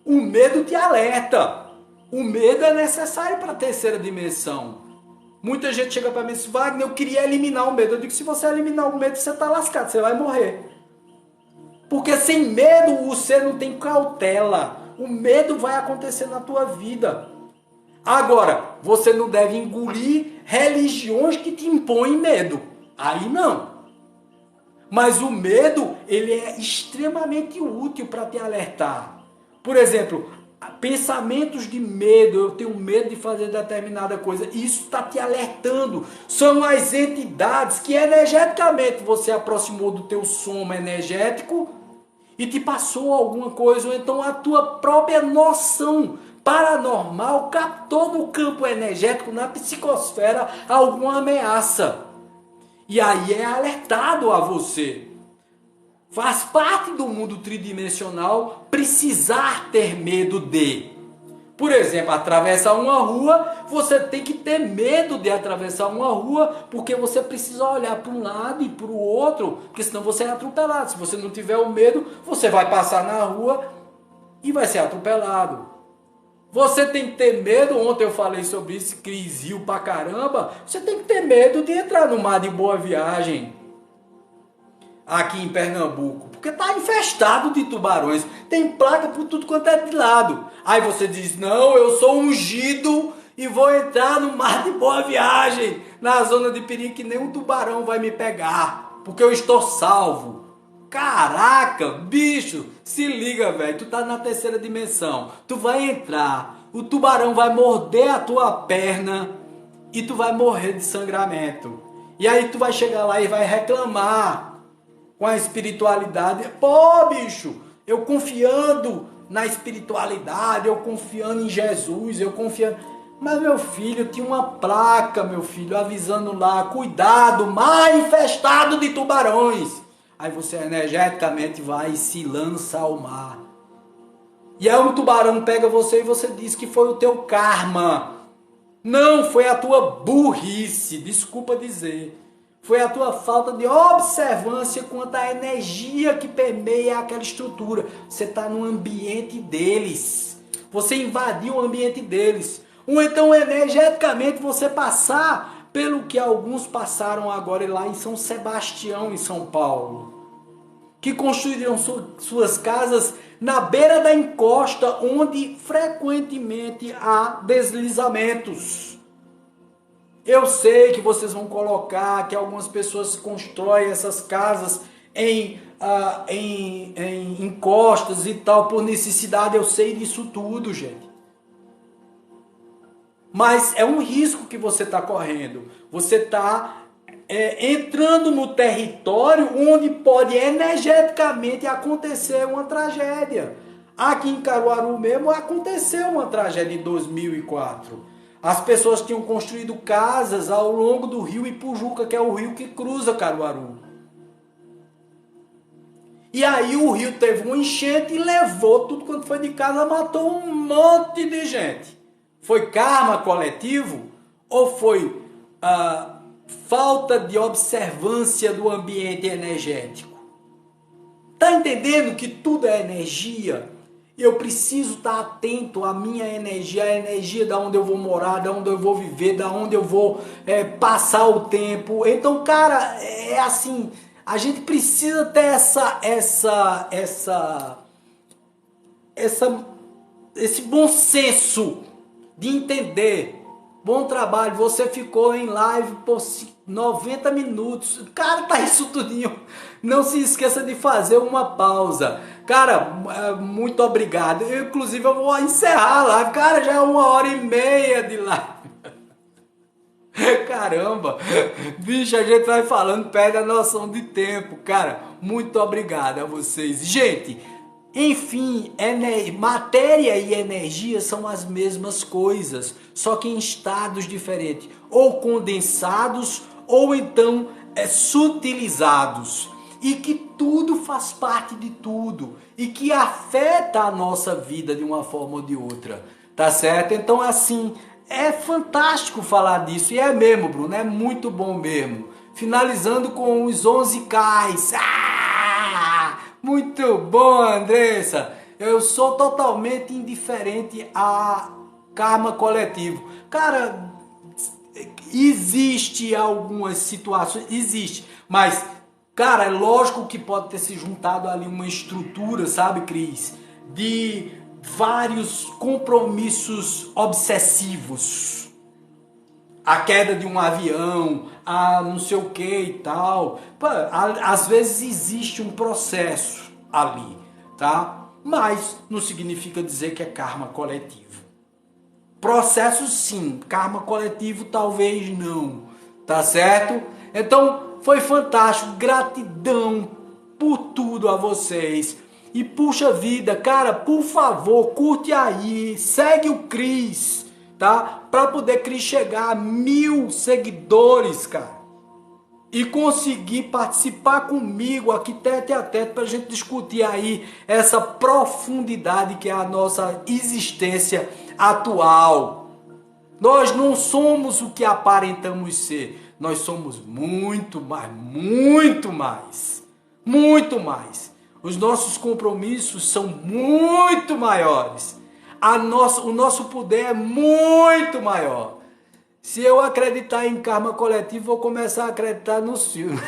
O medo te alerta. O medo é necessário para a terceira dimensão. Muita gente chega para mim e diz: Wagner, eu queria eliminar o medo. Eu digo: se você eliminar o medo, você está lascado, você vai morrer. Porque sem medo você não tem cautela. O medo vai acontecer na tua vida. Agora, você não deve engolir religiões que te impõem medo. Aí não. Mas o medo, ele é extremamente útil para te alertar. Por exemplo, pensamentos de medo, eu tenho medo de fazer determinada coisa, isso está te alertando. São as entidades que energeticamente você aproximou do teu soma energético e te passou alguma coisa, ou então a tua própria noção paranormal captou no campo energético, na psicosfera, alguma ameaça. E aí é alertado a você. Faz parte do mundo tridimensional precisar ter medo de. Por exemplo, atravessar uma rua, você tem que ter medo de atravessar uma rua, porque você precisa olhar para um lado e para o outro, porque senão você é atropelado. Se você não tiver o medo, você vai passar na rua e vai ser atropelado. Você tem que ter medo, ontem eu falei sobre isso, crisil pra caramba, você tem que ter medo de entrar no mar de Boa Viagem, aqui em Pernambuco, porque tá infestado de tubarões, tem placa por tudo quanto é de lado. Aí você diz: não, eu sou ungido e vou entrar no mar de Boa Viagem, na zona de perigo, que nenhum tubarão vai me pegar, porque eu estou salvo. Caraca, bicho, se liga, velho, tu tá na terceira dimensão, tu vai entrar, o tubarão vai morder a tua perna e tu vai morrer de sangramento. E aí tu vai chegar lá e vai reclamar com a espiritualidade: pô, bicho, eu confiando na espiritualidade, eu confiando em Jesus, eu confiando... Mas, meu filho, tinha uma placa, meu filho, avisando lá: cuidado, mar infestado de tubarões. Aí você energeticamente vai e se lança ao mar. E aí um tubarão pega você e você diz que foi o teu karma. Não, foi a tua burrice, desculpa dizer. Foi a tua falta de observância quanto à energia que permeia aquela estrutura. Você está no ambiente deles. Você invadiu o ambiente deles. Ou então energeticamente você passar pelo que alguns passaram agora lá em São Sebastião, em São Paulo, que construíram suas casas na beira da encosta, onde frequentemente há deslizamentos. Eu sei que vocês vão colocar que algumas pessoas constroem essas casas em encostas e tal, por necessidade, eu sei disso tudo, gente. Mas é um risco que você está correndo. Você está entrando no território onde pode energeticamente acontecer uma tragédia. Aqui em Caruaru mesmo aconteceu uma tragédia em 2004. As pessoas tinham construído casas ao longo do rio Ipujuca, que é o rio que cruza Caruaru. E aí o rio teve uma enchente e levou tudo quanto foi de casa, matou um monte de gente. Foi karma coletivo ou foi falta de observância do ambiente energético? Tá entendendo que tudo é energia? Eu preciso estar atento à minha energia, a energia da onde eu vou morar, da onde eu vou viver, da onde eu vou passar o tempo. Então, cara, é assim, a gente precisa ter esse bom senso de entender. Bom trabalho, você ficou em live por 90 minutos. Cara, tá isso tudinho. Não se esqueça de fazer uma pausa. Cara, muito obrigado. Inclusive, eu vou encerrar a live. Cara, já é 1h30 de live. Caramba, bicho, a gente vai falando, perde a noção de tempo. Cara, muito obrigado a vocês. Gente, enfim, matéria e energia são as mesmas coisas, só que em estados diferentes, ou condensados, ou então sutilizados. E que tudo faz parte de tudo, e que afeta a nossa vida de uma forma ou de outra, tá certo? Então, assim, é fantástico falar disso, e é mesmo, Bruno, é muito bom mesmo. Finalizando com os 11 cais. Muito bom, Andressa. Eu sou totalmente indiferente a karma coletivo. Cara, existe algumas situações, existe, mas, cara, é lógico que pode ter se juntado ali uma estrutura, sabe, Cris? De vários compromissos obsessivos. A queda de um avião, a não sei o que e tal. Às vezes existe um processo ali, tá? Mas não significa dizer que é karma coletivo. Processo sim, karma coletivo talvez não, tá certo? Então foi fantástico, gratidão por tudo a vocês. E puxa vida, cara, por favor, curte aí, segue o Cris, tá? Para poder Cris chegar a 1000 seguidores, cara. E conseguir participar comigo aqui tete a tete para a gente discutir aí essa profundidade que é a nossa existência atual. Nós não somos o que aparentamos ser. Nós somos muito mais, muito mais, muito mais. Os nossos compromissos são muito maiores. O nosso poder é muito maior. Se eu acreditar em karma coletivo, vou começar a acreditar nos filmes.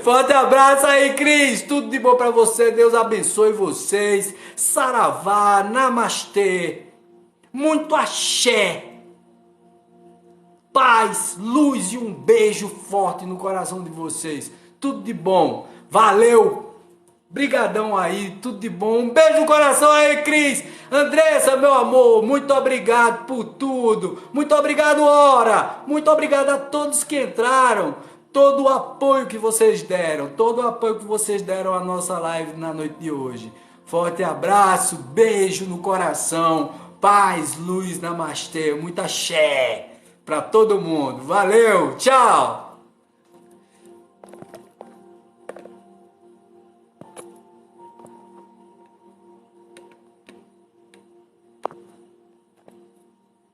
Forte abraço aí, Cris. Tudo de bom pra você. Deus abençoe vocês. Saravá, namastê. Muito axé. Paz, luz e um beijo forte no coração de vocês. Tudo de bom. Valeu. Brigadão aí, tudo de bom. Um beijo no coração aí, Cris. Andressa, meu amor, muito obrigado por tudo. Muito obrigado, Ora. Muito obrigado a todos que entraram. Todo o apoio que vocês deram. Todo o apoio que vocês deram à nossa live na noite de hoje. Forte abraço, beijo no coração. Paz, luz, namastê. Muita axé pra todo mundo. Valeu, tchau.